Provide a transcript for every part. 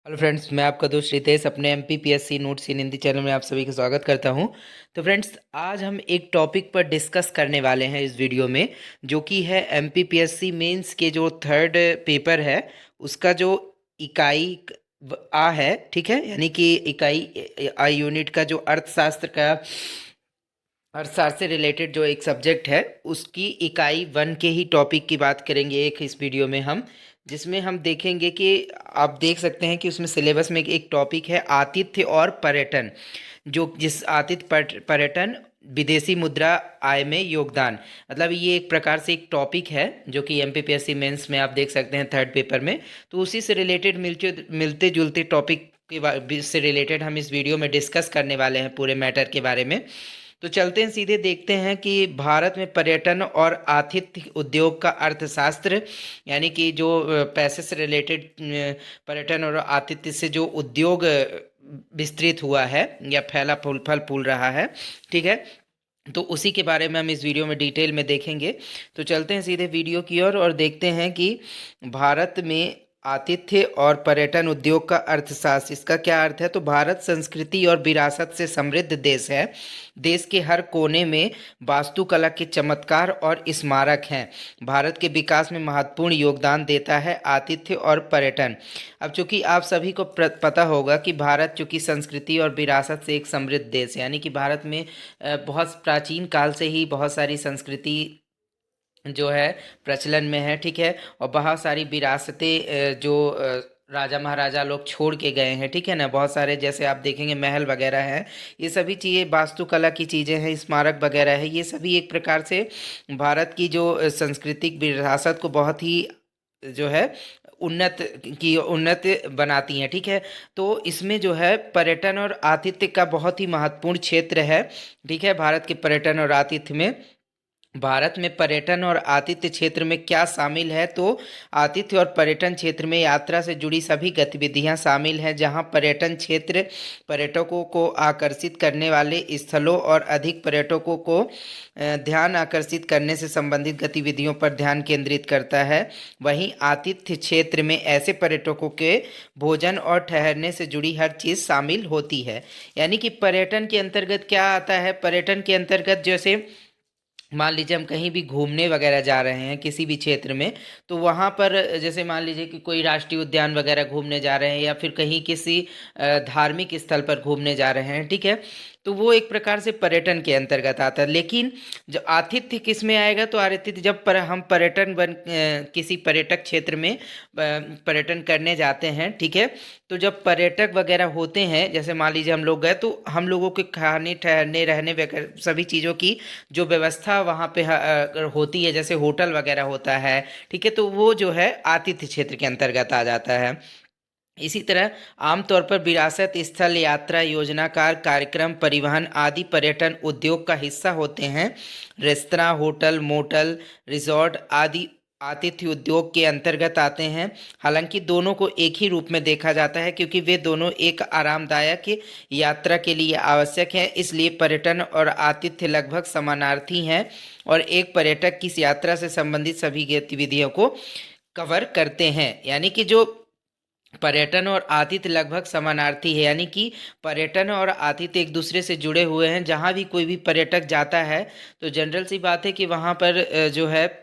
Hello friends, मैं आपका दोस्त रितेश अपने एमपीपीएससी नोट्स इन हिंदी चैनल में आप सभी का स्वागत करता हूं। तो फ्रेंड्स, आज हम एक टॉपिक पर डिस्कस करने वाले हैं इस वीडियो में, जो कि है एमपीपीएससी मेंस के जो थर्ड पेपर है उसका जो इकाई आ है। ठीक है, यानी कि इकाई आ यूनिट का जो अर्थशास्त्र का अर्थशास्त्र से रिलेटेड जो एक सब्जेक्ट है उसकी इकाई वन के ही टॉपिक की बात करेंगे एक इस वीडियो में हम, जिसमें हम देखेंगे कि आप देख सकते हैं कि उसमें सिलेबस में एक टॉपिक है आतिथ्य और पर्यटन। जो जिस आतिथ्य पर्यटन विदेशी मुद्रा आय में योगदान, मतलब ये एक प्रकार से एक टॉपिक है जो कि एमपीपीएससी मेंस में आप देख सकते हैं थर्ड पेपर में। तो उसी से रिलेटेड मिलते मिलते जुलते टॉपिक के से रिलेटेड हम इस वीडियो में डिस्कस करने वाले हैं पूरे मैटर के बारे में। तो चलते हैं, सीधे देखते हैं कि भारत में पर्यटन और आतिथ्य उद्योग का अर्थशास्त्र, यानी कि जो पैसे से रिलेटेड पर्यटन और आतिथ्य से जो उद्योग विस्तृत हुआ है या फैला फल फूल रहा है। ठीक है, तो उसी के बारे में हम इस वीडियो में डिटेल में देखेंगे। तो चलते हैं सीधे वीडियो की ओर और देखते हैं कि भारत में आतिथ्य और पर्यटन उद्योग का अर्थशास्त्र, इसका क्या अर्थ है। तो भारत संस्कृति और विरासत से समृद्ध देश है। देश के हर कोने में वास्तुकला के चमत्कार और स्मारक हैं। भारत के विकास में महत्वपूर्ण योगदान देता है आतिथ्य और पर्यटन। अब चूंकि आप सभी को पता होगा कि भारत चूंकि संस्कृति और विरासत से एक समृद्ध देश है, यानी कि भारत में बहुत प्राचीन काल से ही बहुत सारी संस्कृति जो है प्रचलन में है। ठीक है, और बहुत सारी विरासतें जो राजा महाराजा लोग छोड़ के गए हैं। ठीक है ना, बहुत सारे जैसे आप देखेंगे महल वगैरह हैं, ये सभी चीज़ें वास्तुकला की चीज़ें हैं, स्मारक वगैरह है, ये सभी एक प्रकार से भारत की जो सांस्कृतिक विरासत को बहुत ही जो है उन्नत बनाती हैं। ठीक है, तो इसमें जो है पर्यटन और आतिथ्य का बहुत ही महत्वपूर्ण क्षेत्र है। ठीक है, भारत के पर्यटन और आतिथ्य में, भारत में पर्यटन और आतिथ्य क्षेत्र में क्या शामिल है। तो आतिथ्य और पर्यटन क्षेत्र में यात्रा से जुड़ी सभी गतिविधियां शामिल हैं, जहां पर्यटन क्षेत्र पर्यटकों को आकर्षित करने वाले स्थलों और अधिक पर्यटकों को ध्यान आकर्षित करने से संबंधित गतिविधियों पर ध्यान केंद्रित करता है। वहीं आतिथ्य क्षेत्र में ऐसे पर्यटकों के भोजन और ठहरने से जुड़ी हर चीज़ शामिल होती है। यानी कि पर्यटन के अंतर्गत क्या आता है, पर्यटन के अंतर्गत जैसे मान लीजिए हम कहीं भी घूमने वगैरह जा रहे हैं किसी भी क्षेत्र में, तो वहाँ पर जैसे मान लीजिए कि कोई राष्ट्रीय उद्यान वगैरह घूमने जा रहे हैं या फिर कहीं किसी धार्मिक स्थल पर घूमने जा रहे हैं। ठीक है, तो वो एक प्रकार से पर्यटन के अंतर्गत आता है। लेकिन जो आतिथ्य किस में आएगा, तो आतिथ्य जब हम किसी पर्यटक क्षेत्र में पर्यटन करने जाते हैं। ठीक है, तो जब पर्यटक वगैरह होते हैं, जैसे मान लीजिए हम लोग गए, तो हम लोगों के खाने ठहरने रहने वगैरह सभी चीज़ों की जो व्यवस्था वहाँ पे होती है, जैसे होटल वगैरह होता है। ठीक है, तो वो जो है आतिथ्य क्षेत्र के अंतर्गत आ जाता है। इसी तरह आमतौर पर विरासत स्थल, यात्रा, योजनाकार कार्यक्रम, परिवहन आदि पर्यटन उद्योग का हिस्सा होते हैं। रेस्तरां, होटल, मोटल, रिजॉर्ट आदि आतिथ्य उद्योग के अंतर्गत आते हैं। हालांकि दोनों को एक ही रूप में देखा जाता है, क्योंकि वे दोनों एक आरामदायक यात्रा के लिए आवश्यक हैं। इसलिए पर्यटन और आतिथ्य लगभग समानार्थी हैं और एक पर्यटक की इस यात्रा से संबंधित सभी गतिविधियों को कवर करते हैं। यानी कि जो पर्यटन और आतिथ्य लगभग समानार्थी है, यानी कि पर्यटन और आतिथ्य एक दूसरे से जुड़े हुए हैं। जहाँ भी कोई भी पर्यटक जाता है तो जनरल सी बात है कि वहाँ पर जो है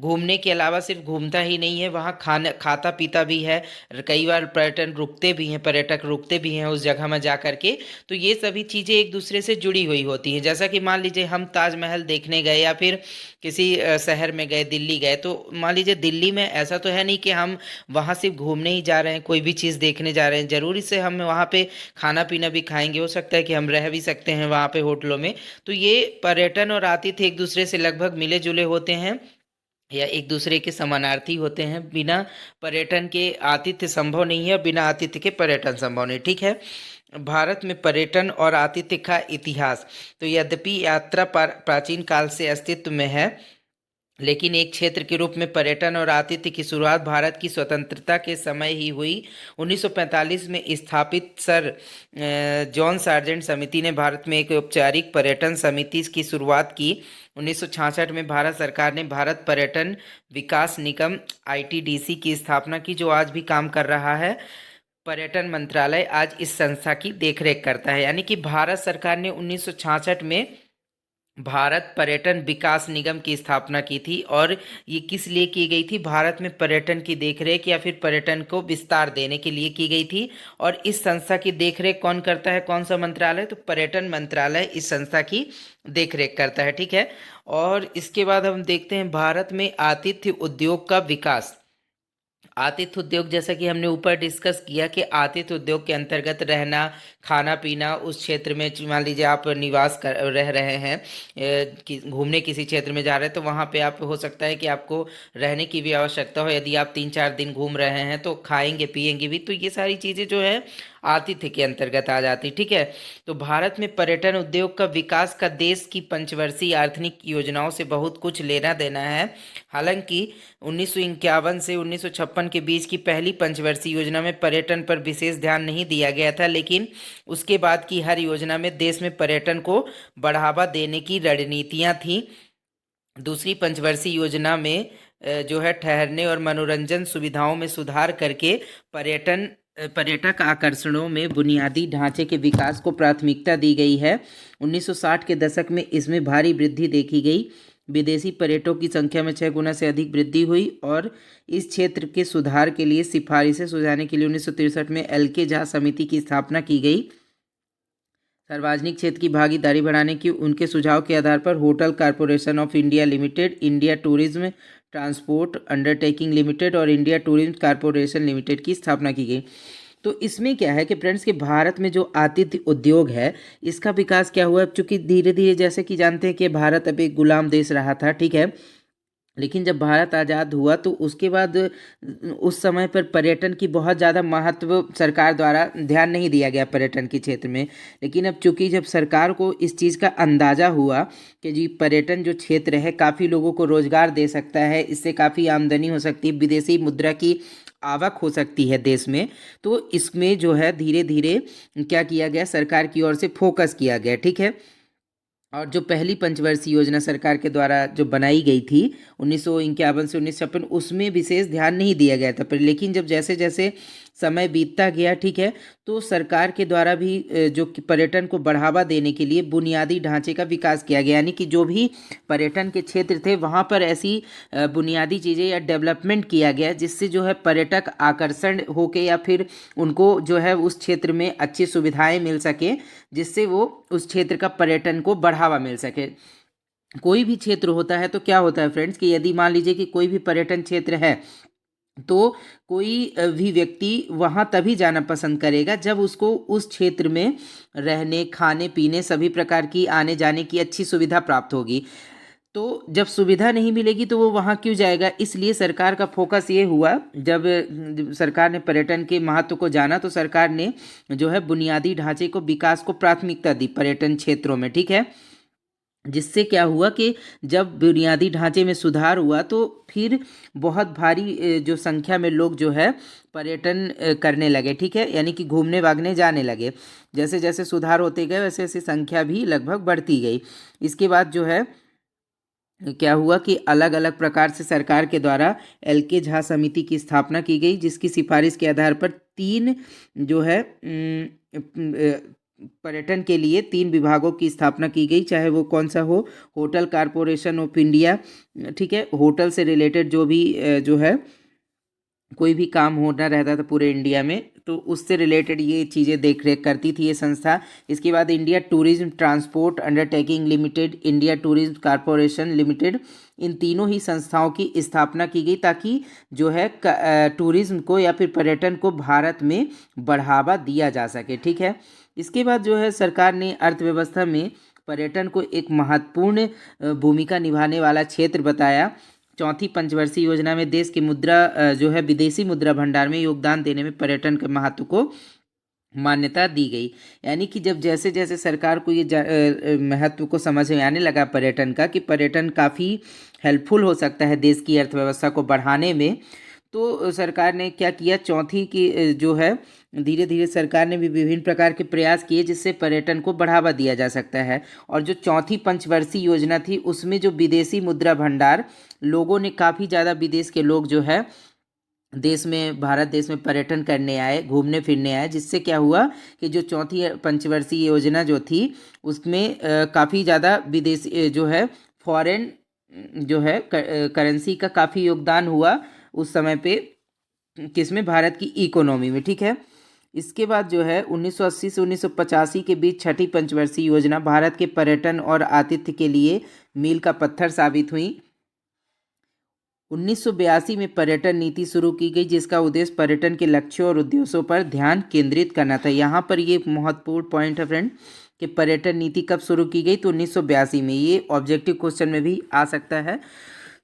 घूमने के अलावा सिर्फ घूमता ही नहीं है, वहाँ खाना खाता पीता भी है। कई बार पर्यटक रुकते भी हैं उस जगह में जा कर के। तो ये सभी चीज़ें एक दूसरे से जुड़ी हुई होती हैं। जैसा कि मान लीजिए हम ताजमहल देखने गए या फिर किसी शहर में गए, दिल्ली गए, तो मान लीजिए दिल्ली में ऐसा तो है नहीं कि हम वहाँ सिर्फ घूमने ही जा रहे हैं, कोई भी चीज़ देखने जा रहे हैं। ज़रूरी से हम वहाँ पे खाना पीना भी खाएंगे, हो सकता है कि हम रह भी सकते हैं वहाँ पे होटलों में। तो ये पर्यटन और आतिथ्य एक दूसरे से लगभग मिले जुले होते हैं या एक दूसरे के समानार्थी होते हैं। बिना पर्यटन के आतिथ्य संभव नहीं है, बिना आतिथ्य के पर्यटन संभव नहीं। ठीक है, भारत में पर्यटन और आतिथ्य का इतिहास, तो यद्यपि यात्रा प्राचीन काल से अस्तित्व में है, लेकिन एक क्षेत्र के रूप में पर्यटन और आतिथ्य की शुरुआत भारत की स्वतंत्रता के समय ही हुई। 1945 में स्थापित सर जॉन सार्जेंट समिति ने भारत में एक औपचारिक पर्यटन समिति की शुरुआत की। 1966 में भारत सरकार ने भारत पर्यटन विकास निगम आईटीडीसी की स्थापना की, जो आज भी काम कर रहा है। पर्यटन मंत्रालय आज इस संस्था की देखरेख करता है। यानी कि भारत सरकार ने 1966 में भारत पर्यटन विकास निगम की स्थापना की थी। और ये किस लिए की गई थी? भारत में पर्यटन की देखरेख या फिर पर्यटन को विस्तार देने के लिए की गई थी। और इस संस्था की देखरेख कौन करता है? कौन सा मंत्रालय? तो पर्यटन मंत्रालय इस संस्था की देखरेख करता है। ठीक है। और इसके बाद हम देखते हैं भारत में आतिथ्य उद्योग का विकास। आतिथ्य उद्योग, जैसा कि हमने ऊपर डिस्कस किया कि आतिथ्य उद्योग के अंतर्गत रहना, खाना पीना, उस क्षेत्र में मान लीजिए आप निवास कर रह रहे हैं, घूमने किसी क्षेत्र में जा रहे हैं, तो वहाँ पे आप हो सकता है कि आपको रहने की भी आवश्यकता हो। यदि आप 3-4 दिन घूम रहे हैं तो खाएंगे पिएंगे भी, तो ये सारी चीज़ें जो है आतिथ्य के अंतर्गत आ जाती। ठीक है। तो भारत में पर्यटन उद्योग का विकास का देश की पंचवर्षीय आर्थिक योजनाओं से बहुत कुछ लेना देना है। हालांकि 1951 से 1956 के बीच की पहली पंचवर्षीय योजना में पर्यटन पर विशेष ध्यान नहीं दिया गया था, लेकिन उसके बाद की हर योजना में देश में पर्यटन को बढ़ावा देने की रणनीतियां थीं। दूसरी पंचवर्षीय योजना में जो है ठहरने और मनोरंजन सुविधाओं में सुधार करके पर्यटक आकर्षणों में बुनियादी ढांचे के विकास को प्राथमिकता दी गई है। 1960 के दशक में इसमें भारी वृद्धि देखी गई। विदेशी पर्यटकों की संख्या में 6 गुना से अधिक वृद्धि हुई। और इस क्षेत्र के सुधार के लिए सिफारिशें सुझाने के लिए 1963 में एल.के. झा समिति की स्थापना की गई। सार्वजनिक क्षेत्र की भागीदारी बढ़ाने की उनके सुझाव के आधार पर hotel corporation of India limited, India tourism transport undertaking limited और इंडिया टूरिज्म कॉरपोरेशन लिमिटेड की स्थापना की गई। तो इसमें क्या है कि फ्रेंड्स, कि भारत में जो आतिथ्य उद्योग है इसका विकास क्या हुआ? अब चूंकि धीरे धीरे, जैसे कि जानते हैं कि भारत अब एक गुलाम देश रहा था, ठीक है, लेकिन जब भारत आज़ाद हुआ तो उसके बाद उस समय पर पर्यटन की बहुत ज़्यादा महत्व सरकार द्वारा ध्यान नहीं दिया गया पर्यटन के क्षेत्र में। लेकिन अब चूंकि जब सरकार को इस चीज़ का अंदाज़ा हुआ कि जी पर्यटन जो क्षेत्र है काफ़ी लोगों को रोज़गार दे सकता है, इससे काफ़ी आमदनी हो सकती है, विदेशी मुद्रा की आवक हो सकती है देश में, तो इसमें जो है धीरे धीरे क्या किया गया, सरकार की ओर से फोकस किया गया। ठीक है। और जो पहली पंचवर्षीय योजना सरकार के द्वारा जो बनाई गई थी 1951 से 1956, उसमें विशेष ध्यान नहीं दिया गया था। पर लेकिन जब जैसे जैसे समय बीतता गया, ठीक है, तो सरकार के द्वारा भी जो कि पर्यटन को बढ़ावा देने के लिए बुनियादी ढांचे का विकास किया गया। यानी कि जो भी पर्यटन के क्षेत्र थे वहाँ पर ऐसी बुनियादी चीज़ें या डेवलपमेंट किया गया जिससे जो है पर्यटक आकर्षण होके या फिर उनको जो है उस क्षेत्र में अच्छी सुविधाएं मिल सके, जिससे वो उस क्षेत्र का पर्यटन को बढ़ावा मिल सके। कोई भी क्षेत्र होता है तो क्या होता है फ्रेंड्स, कि यदि मान लीजिए कि कोई भी पर्यटन क्षेत्र है तो कोई भी व्यक्ति वहाँ तभी जाना पसंद करेगा जब उसको उस क्षेत्र में रहने, खाने पीने, सभी प्रकार की आने जाने की अच्छी सुविधा प्राप्त होगी। तो जब सुविधा नहीं मिलेगी तो वो वहाँ क्यों जाएगा? इसलिए सरकार का फोकस ये हुआ, जब सरकार ने पर्यटन के महत्व को जाना तो सरकार ने जो है बुनियादी ढांचे को, विकास को प्राथमिकता दी पर्यटन क्षेत्रों में। ठीक है। जिससे क्या हुआ कि जब बुनियादी ढांचे में सुधार हुआ तो फिर बहुत भारी जो संख्या में लोग जो है पर्यटन करने लगे। ठीक है। यानी कि घूमने भागने जाने लगे। जैसे जैसे सुधार होते गए वैसे वैसे संख्या भी लगभग बढ़ती गई। इसके बाद जो है क्या हुआ कि अलग अलग प्रकार से सरकार के द्वारा एल.के. झा समिति की स्थापना की गई, जिसकी सिफारिश के आधार पर तीन जो है पर्यटन के लिए 3 विभागों की स्थापना की गई, चाहे वो कौन सा हो, होटल कॉरपोरेशन ऑफ इंडिया, ठीक है, होटल से रिलेटेड जो भी जो है कोई भी काम होना रहता था पूरे इंडिया में तो उससे रिलेटेड ये चीज़ें देख रेख करती थी ये संस्था। इसके बाद India tourism transport undertaking limited, India tourism corporation limited, इन तीनों ही संस्थाओं की स्थापना की गई ताकि जो है टूरिज्म को या फिर पर्यटन को भारत में बढ़ावा दिया जा सके। ठीक है। इसके बाद जो है सरकार ने अर्थव्यवस्था में पर्यटन को एक महत्वपूर्ण भूमिका निभाने वाला क्षेत्र बताया। चौथी पंचवर्षीय योजना में देश की मुद्रा जो है विदेशी मुद्रा भंडार में योगदान देने में पर्यटन के महत्व को मान्यता दी गई। यानी कि जब जैसे जैसे सरकार को ये महत्व को समझ में आने लगा पर्यटन का, कि पर्यटन काफ़ी हेल्पफुल हो सकता है देश की अर्थव्यवस्था को बढ़ाने में, तो सरकार ने क्या किया, चौथी की जो है धीरे धीरे सरकार ने भी विभिन्न प्रकार के प्रयास किए जिससे पर्यटन को बढ़ावा दिया जा सकता है। और जो चौथी पंचवर्षीय योजना थी उसमें जो विदेशी मुद्रा भंडार, लोगों ने काफ़ी ज़्यादा विदेश के लोग जो है देश में, भारत देश में पर्यटन करने आए, घूमने फिरने आए, जिससे क्या हुआ कि जो चौथी पंचवर्षीय योजना जो थी उसमें काफ़ी ज़्यादा विदेशी जो है फॉरेन जो है करेंसी का काफ़ी योगदान हुआ उस समय पे, किसमें, भारत की इकोनॉमी में, ठीक है। इसके बाद जो है 1980 से 1985 के बीच छठी पंचवर्षीय योजना भारत के पर्यटन और आतिथ्य के लिए मील का पत्थर साबित हुई। 1982 में पर्यटन नीति शुरू की गई, जिसका उद्देश्य पर्यटन के लक्ष्यों और उद्देश्यों पर ध्यान केंद्रित करना था। यहाँ पर ये महत्वपूर्ण पॉइंट है फ्रेंड कि पर्यटन नीति कब शुरू की गई, तो 1982 में। ये ऑब्जेक्टिव क्वेश्चन में भी आ सकता है,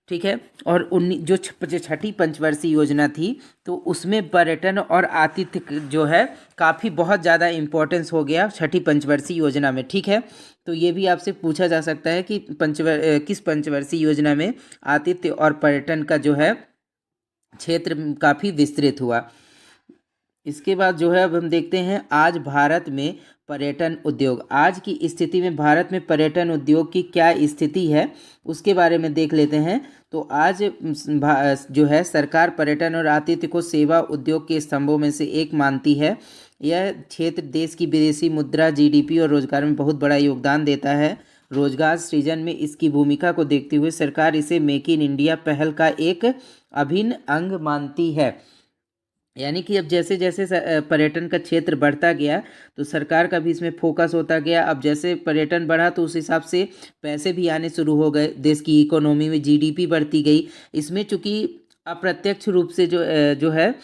ठीक है। और जो छठी पंचवर्षीय योजना थी तो उसमें पर्यटन और आतिथ्य जो है काफ़ी बहुत ज़्यादा इम्पोर्टेंस हो गया छठी पंचवर्षीय योजना में, ठीक है। तो ये भी आपसे पूछा जा सकता है कि किस पंचवर्षीय योजना में आतिथ्य और पर्यटन का जो है क्षेत्र काफ़ी विस्तृत हुआ। इसके बाद जो है अब हम देखते हैं आज भारत में पर्यटन उद्योग, आज की स्थिति में भारत में पर्यटन उद्योग की क्या स्थिति है उसके बारे में देख लेते हैं। तो आज जो है सरकार पर्यटन और आतिथ्य को सेवा उद्योग के स्तंभों में से एक मानती है। यह क्षेत्र देश की विदेशी मुद्रा, जीडीपी और रोजगार में बहुत बड़ा योगदान देता है। रोजगार सृजन में इसकी भूमिका को देखते हुए सरकार इसे मेक इन इंडिया पहल का एक अभिन्न अंग मानती है। यानी कि अब जैसे जैसे पर्यटन का क्षेत्र बढ़ता गया तो सरकार का भी इसमें फोकस होता गया। अब जैसे पर्यटन बढ़ा तो उस हिसाब से पैसे भी आने शुरू हो गए, देश की इकोनॉमी में जीडीपी बढ़ती गई। इसमें चूंकि अप्रत्यक्ष रूप से जो है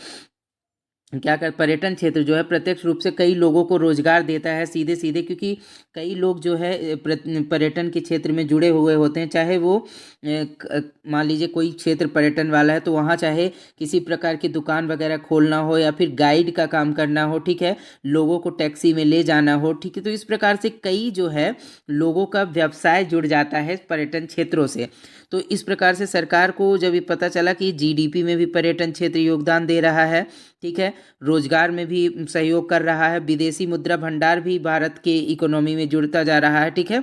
क्या कर पर्यटन क्षेत्र जो है प्रत्यक्ष रूप से कई लोगों को रोजगार देता है सीधे सीधे, क्योंकि कई लोग जो है पर्यटन के क्षेत्र में जुड़े हुए होते हैं। चाहे वो मान लीजिए कोई क्षेत्र पर्यटन वाला है तो वहाँ चाहे किसी प्रकार की दुकान वगैरह खोलना हो या फिर गाइड का काम करना हो, ठीक है, लोगों को टैक्सी में ले जाना हो, ठीक है। तो इस प्रकार से कई जो है लोगों का व्यवसाय जुड़ जाता है पर्यटन क्षेत्रों से। तो इस प्रकार से सरकार को जब ये पता चला कि जीडीपी में भी पर्यटन क्षेत्र योगदान दे रहा है, ठीक है, रोजगार में भी सहयोग कर रहा है, विदेशी मुद्रा भंडार भी भारत के इकोनॉमी में जुड़ता जा रहा है, ठीक है।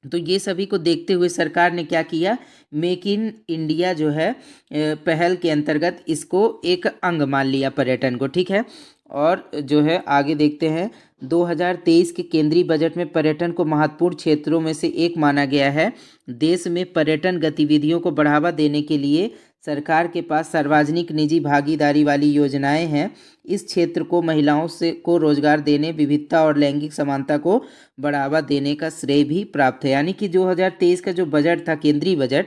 तो ये सभी को देखते हुए सरकार ने क्या किया, मेक इन इंडिया जो है पहल के अंतर्गत इसको एक अंग मान लिया पर्यटन को, ठीक है। और जो है आगे देखते हैं 2023 के केंद्रीय बजट में पर्यटन को महत्वपूर्ण क्षेत्रों में से एक माना गया है। देश में पर्यटन गतिविधियों को बढ़ावा देने के लिए सरकार के पास सार्वजनिक निजी भागीदारी वाली योजनाएं हैं। इस क्षेत्र को महिलाओं से को रोजगार देने, विविधता और लैंगिक समानता को बढ़ावा देने का श्रेय भी प्राप्त है। यानी कि 2023 का जो बजट था, केंद्रीय बजट,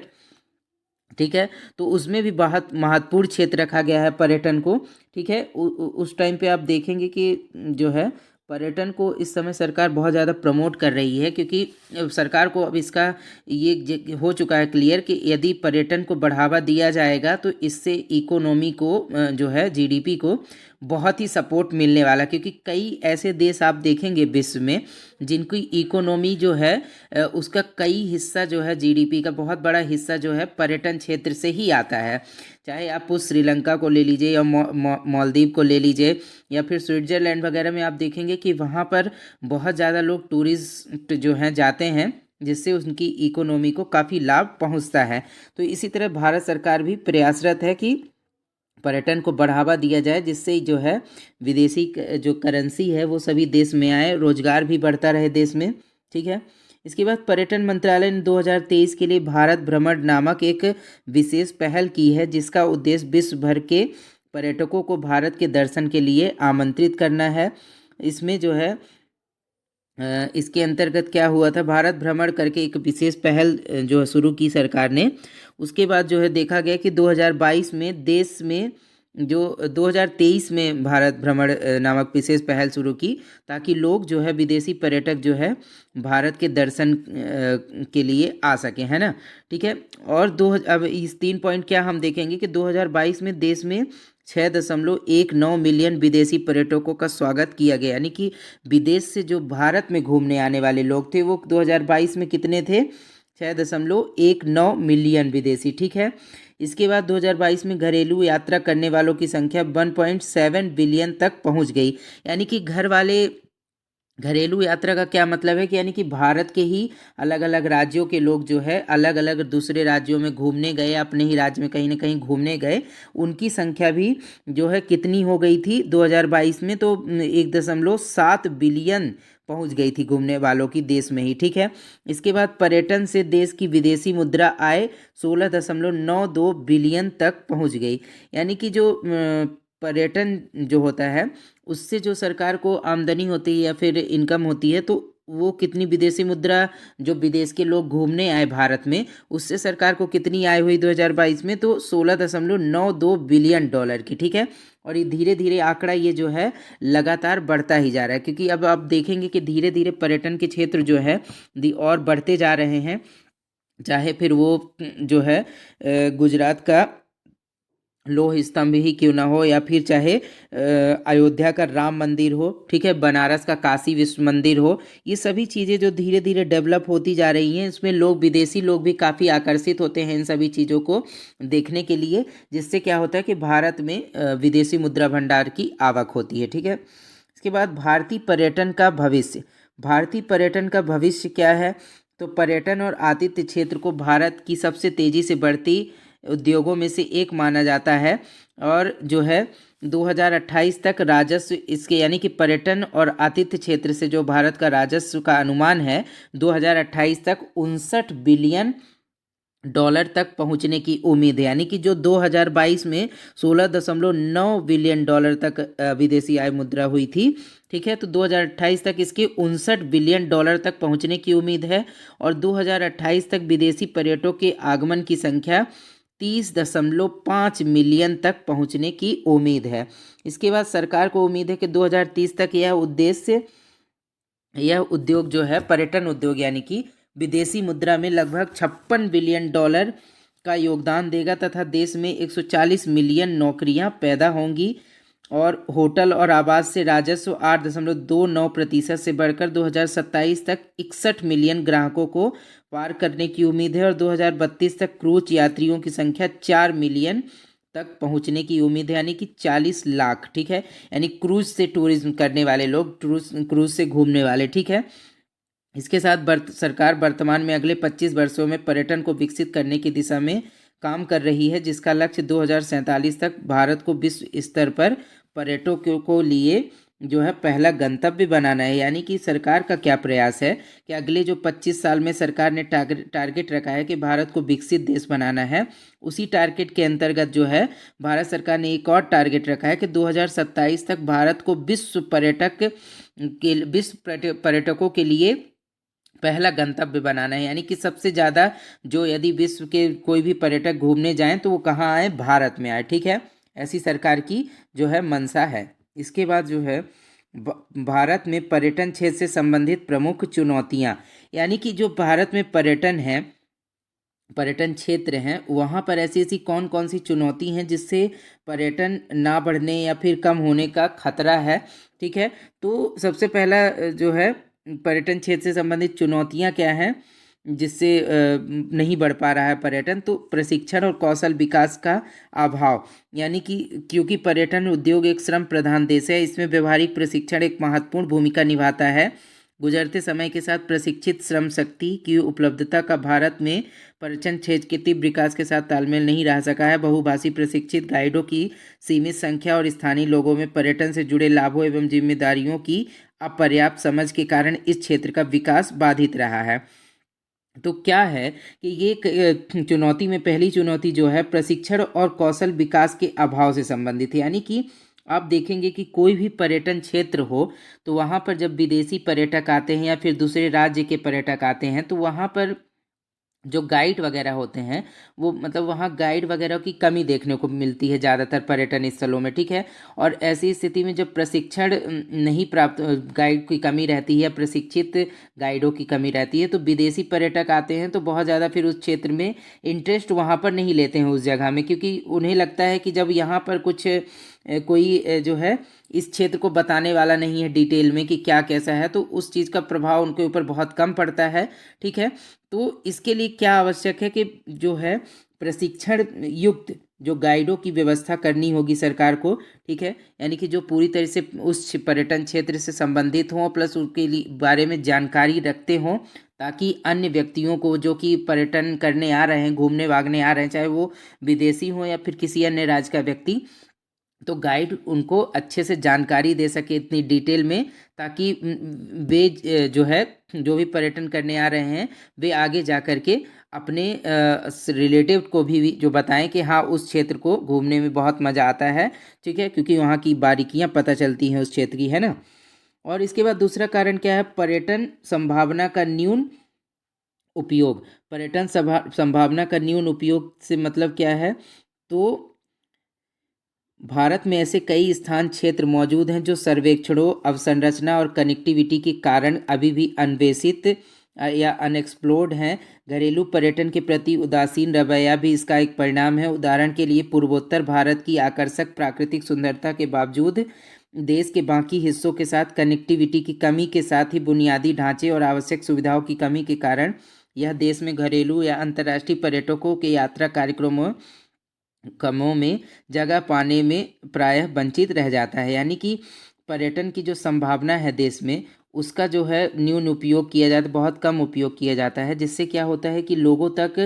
ठीक है, तो उसमें भी बहुत महत्वपूर्ण क्षेत्र रखा गया है पर्यटन को, ठीक है। उस टाइम पे आप देखेंगे कि जो है पर्यटन को इस समय सरकार बहुत ज़्यादा प्रमोट कर रही है, क्योंकि सरकार को अब इसका ये हो चुका है क्लियर कि यदि पर्यटन को बढ़ावा दिया जाएगा तो इससे इकोनॉमी को जो है जीडीपी को बहुत ही सपोर्ट मिलने वाला, क्योंकि कई ऐसे देश आप देखेंगे विश्व में जिनकी इकोनॉमी जो है उसका कई हिस्सा जो है जीडीपी का बहुत बड़ा हिस्सा जो है पर्यटन क्षेत्र से ही आता है। चाहे आप उस श्रीलंका को ले लीजिए या मालदीव को ले लीजिए या फिर स्विट्ज़रलैंड वगैरह में आप देखेंगे कि वहाँ पर बहुत ज़्यादा लोग टूरिस्ट जो हैं जाते हैं, जिससे उनकी इकोनॉमी को काफ़ी लाभ पहुँचता है। तो इसी तरह भारत सरकार भी प्रयासरत है कि पर्यटन को बढ़ावा दिया जाए, जिससे जो है विदेशी जो करेंसी है वो सभी देश में आए, रोजगार भी बढ़ता रहे देश में, ठीक है। इसके बाद पर्यटन मंत्रालय ने 2023 के लिए भारत भ्रमण नामक एक विशेष पहल की है, जिसका उद्देश्य विश्व भर के पर्यटकों को भारत के दर्शन के लिए आमंत्रित करना है। इसमें जो है इसके अंतर्गत क्या हुआ था, भारत भ्रमण करके एक विशेष पहल जो है शुरू की सरकार ने। उसके बाद जो है देखा गया कि 2022 में देश में जो 2023 में भारत भ्रमण नामक विशेष पहल शुरू की, ताकि लोग जो है विदेशी पर्यटक जो है भारत के दर्शन के लिए आ सकें, है ना, ठीक है। और अब इस 3 पॉइंट क्या हम देखेंगे कि 2022 में देश में 6.19 मिलियन विदेशी पर्यटकों का स्वागत किया गया। यानी कि विदेश से जो भारत में घूमने आने वाले लोग थे वो 2022 में कितने थे, 6.19 मिलियन विदेशी, ठीक है। इसके बाद 2022 में घरेलू यात्रा करने वालों की संख्या 1.7 बिलियन तक पहुंच गई। यानी कि घर वाले घरेलू यात्रा का क्या मतलब है कि यानी कि भारत के ही अलग अलग राज्यों के लोग जो है अलग अलग दूसरे राज्यों में घूमने गए, अपने ही राज्य में कहीं ना कहीं घूमने गए, उनकी संख्या भी जो है कितनी हो गई थी 2022 में, तो 1.7 बिलियन पहुंच गई थी घूमने वालों की देश में ही। ठीक है। इसके बाद पर्यटन से देश की विदेशी मुद्रा आय 16.92 बिलियन तक पहुंच गई। यानी कि जो पर्यटन जो होता है उससे जो सरकार को आमदनी होती है या फिर इनकम होती है, तो वो कितनी विदेशी मुद्रा, जो विदेश के लोग घूमने आए भारत में, उससे सरकार को कितनी आय हुई 2022 में, तो 16.92 बिलियन डॉलर की। ठीक है। और ये धीरे धीरे आंकड़ा ये जो है लगातार बढ़ता ही जा रहा है, क्योंकि अब आप देखेंगे कि धीरे धीरे पर्यटन के क्षेत्र जो है और बढ़ते जा रहे हैं। चाहे फिर वो जो है गुजरात का लोह स्तंभ ही क्यों ना हो, या फिर चाहे अयोध्या का राम मंदिर हो, ठीक है, बनारस का काशी विश्व मंदिर हो, ये सभी चीज़ें जो धीरे धीरे डेवलप होती जा रही हैं, इसमें लोग, विदेशी लोग भी काफ़ी आकर्षित होते हैं इन सभी चीज़ों को देखने के लिए, जिससे क्या होता है कि भारत में विदेशी मुद्रा भंडार की आवक होती है। ठीक है। इसके बाद भारतीय पर्यटन का भविष्य। भारतीय पर्यटन का भविष्य क्या है? तो पर्यटन और आतिथ्य क्षेत्र को भारत की सबसे तेज़ी से बढ़ती उद्योगों में से एक माना जाता है। और जो है 2028 तक राजस्व इसके, यानी कि पर्यटन और आतिथ्य क्षेत्र से जो भारत का राजस्व का अनुमान है 2028 तक 59 बिलियन डॉलर तक पहुंचने की उम्मीद है। यानी कि जो 2022 में 16.9 बिलियन डॉलर तक विदेशी आय मुद्रा हुई थी, ठीक है, तो 2028 तक इसके 59 बिलियन डॉलर तक पहुंचने की उम्मीद है। और 2028 तक विदेशी पर्यटकों के आगमन की संख्या 30.5 मिलियन तक पहुंचने की उम्मीद है। इसके बाद सरकार को उम्मीद है कि 2030 तक यह उद्योग जो है, पर्यटन उद्योग, यानी कि विदेशी मुद्रा में लगभग 56 बिलियन डॉलर का योगदान देगा, तथा देश में 140 मिलियन नौकरियां पैदा होंगी। और होटल और आवास से राजस्व 8.29% से बढ़कर 2027 तक 61 मिलियन ग्राहकों को पार करने की उम्मीद है। और 2032 तक क्रूज यात्रियों की संख्या 4 मिलियन तक पहुंचने की उम्मीद है, यानी कि 40 लाख। ठीक है। यानी क्रूज से टूरिज्म करने वाले लोग, क्रूज से घूमने वाले। ठीक है। इसके साथ सरकार वर्तमान में अगले 25 वर्षों में पर्यटन को विकसित करने की दिशा में काम कर रही है, जिसका लक्ष्य 2047 तक भारत को विश्व स्तर पर पर्यटकों को लिए जो है पहला गंतव्य बनाना है। यानी कि सरकार का क्या प्रयास है कि अगले जो 25 साल में सरकार ने टारगेट रखा है कि भारत को विकसित देश बनाना है, उसी टारगेट के अंतर्गत जो है भारत सरकार ने एक और टारगेट रखा है कि 2027 तक भारत को विश्व पर्यटकों के लिए पहला गंतव्य बनाना है। यानी कि सबसे ज़्यादा जो, यदि विश्व के कोई भी पर्यटक घूमने जाएं तो वो कहाँ आए? भारत में आए। ठीक है। ऐसी सरकार की जो है मंशा है। इसके बाद जो है भारत में पर्यटन क्षेत्र से संबंधित प्रमुख चुनौतियां। यानी कि जो भारत में पर्यटन क्षेत्र हैं, वहाँ पर ऐसी ऐसी कौन कौन सी चुनौती हैं जिससे पर्यटन ना बढ़ने या फिर कम होने का खतरा है। ठीक है। तो सबसे पहला जो है पर्यटन क्षेत्र से संबंधित चुनौतियां क्या हैं जिससे नहीं बढ़ पा रहा है पर्यटन? तो प्रशिक्षण और कौशल विकास का अभाव। यानी कि क्योंकि पर्यटन उद्योग एक श्रम प्रधान देश है, इसमें व्यवहारिक प्रशिक्षण एक महत्वपूर्ण भूमिका निभाता है। गुजरते समय के साथ प्रशिक्षित श्रम शक्ति की उपलब्धता का भारत में पर्यटन क्षेत्र के तीव्र विकास के साथ तालमेल नहीं रह सका है। बहुभाषी प्रशिक्षित गाइडों की सीमित संख्या और स्थानीय लोगों में पर्यटन से जुड़े लाभों एवं जिम्मेदारियों की अपर्याप्त समझ के कारण इस क्षेत्र का विकास बाधित रहा है। तो क्या है कि ये चुनौती में पहली चुनौती जो है प्रशिक्षण और कौशल विकास के अभाव से संबंधित है। यानी कि आप देखेंगे कि कोई भी पर्यटन क्षेत्र हो तो वहाँ पर जब विदेशी पर्यटक आते हैं या फिर दूसरे राज्य के पर्यटक आते हैं, तो वहाँ पर जो गाइड वगैरह होते हैं, वो मतलब वहाँ गाइड वगैरह की कमी देखने को मिलती है ज़्यादातर पर्यटन स्थलों में। ठीक है। और ऐसी स्थिति में जब प्रशिक्षण नहीं प्राप्त, गाइड की कमी रहती है, प्रशिक्षित गाइडों की कमी रहती है, तो विदेशी पर्यटक आते हैं तो बहुत ज़्यादा फिर उस क्षेत्र में इंटरेस्ट वहाँ पर नहीं लेते हैं उस जगह में, क्योंकि उन्हें लगता है कि जब यहाँ पर कुछ कोई जो है इस क्षेत्र को बताने वाला नहीं है डिटेल में कि क्या कैसा है, तो उस चीज़ का प्रभाव उनके ऊपर बहुत कम पड़ता है। ठीक है। तो इसके लिए क्या आवश्यक है कि जो है प्रशिक्षण युक्त जो गाइडों की व्यवस्था करनी होगी सरकार को, ठीक है, यानी कि जो पूरी तरह से उस पर्यटन क्षेत्र से संबंधित हों प्लस उसके लिए बारे में जानकारी रखते हों, ताकि अन्य व्यक्तियों को जो कि पर्यटन करने आ रहे हैं, घूमने भागने आ रहे हैं, चाहे वो विदेशी हों या फिर किसी अन्य राज्य का व्यक्ति, तो गाइड उनको अच्छे से जानकारी दे सके इतनी डिटेल में, ताकि वे जो है जो भी पर्यटन करने आ रहे हैं वे आगे जा कर के अपने रिलेटिव को भी जो बताएं कि हाँ उस क्षेत्र को घूमने में बहुत मज़ा आता है, ठीक है, क्योंकि वहाँ की बारीकियाँ पता चलती हैं उस क्षेत्र की, है ना। और इसके बाद दूसरा कारण क्या है, पर्यटन संभावना का न्यून उपयोग। पर्यटन संभावना का न्यून उपयोग से मतलब क्या है, तो भारत में ऐसे कई स्थान क्षेत्र मौजूद हैं जो सर्वेक्षणों, अवसंरचना और कनेक्टिविटी के कारण अभी भी अन्वेषित या अनएक्सप्लोर्ड हैं। घरेलू पर्यटन के प्रति उदासीन रवैया भी इसका एक परिणाम है। उदाहरण के लिए पूर्वोत्तर भारत की आकर्षक प्राकृतिक सुंदरता के बावजूद देश के बाकी हिस्सों के साथ कनेक्टिविटी की कमी के साथ ही बुनियादी ढांचे और आवश्यक सुविधाओं की कमी के कारण यह देश में घरेलू या अंतर्राष्ट्रीय पर्यटकों के यात्रा कार्यक्रमों कमों में जगह पाने में प्रायः वंचित रह जाता है। यानी कि पर्यटन की जो संभावना है देश में, उसका जो है न्यून उपयोग किया जाता है, बहुत कम उपयोग किया जाता है, जिससे क्या होता है कि लोगों तक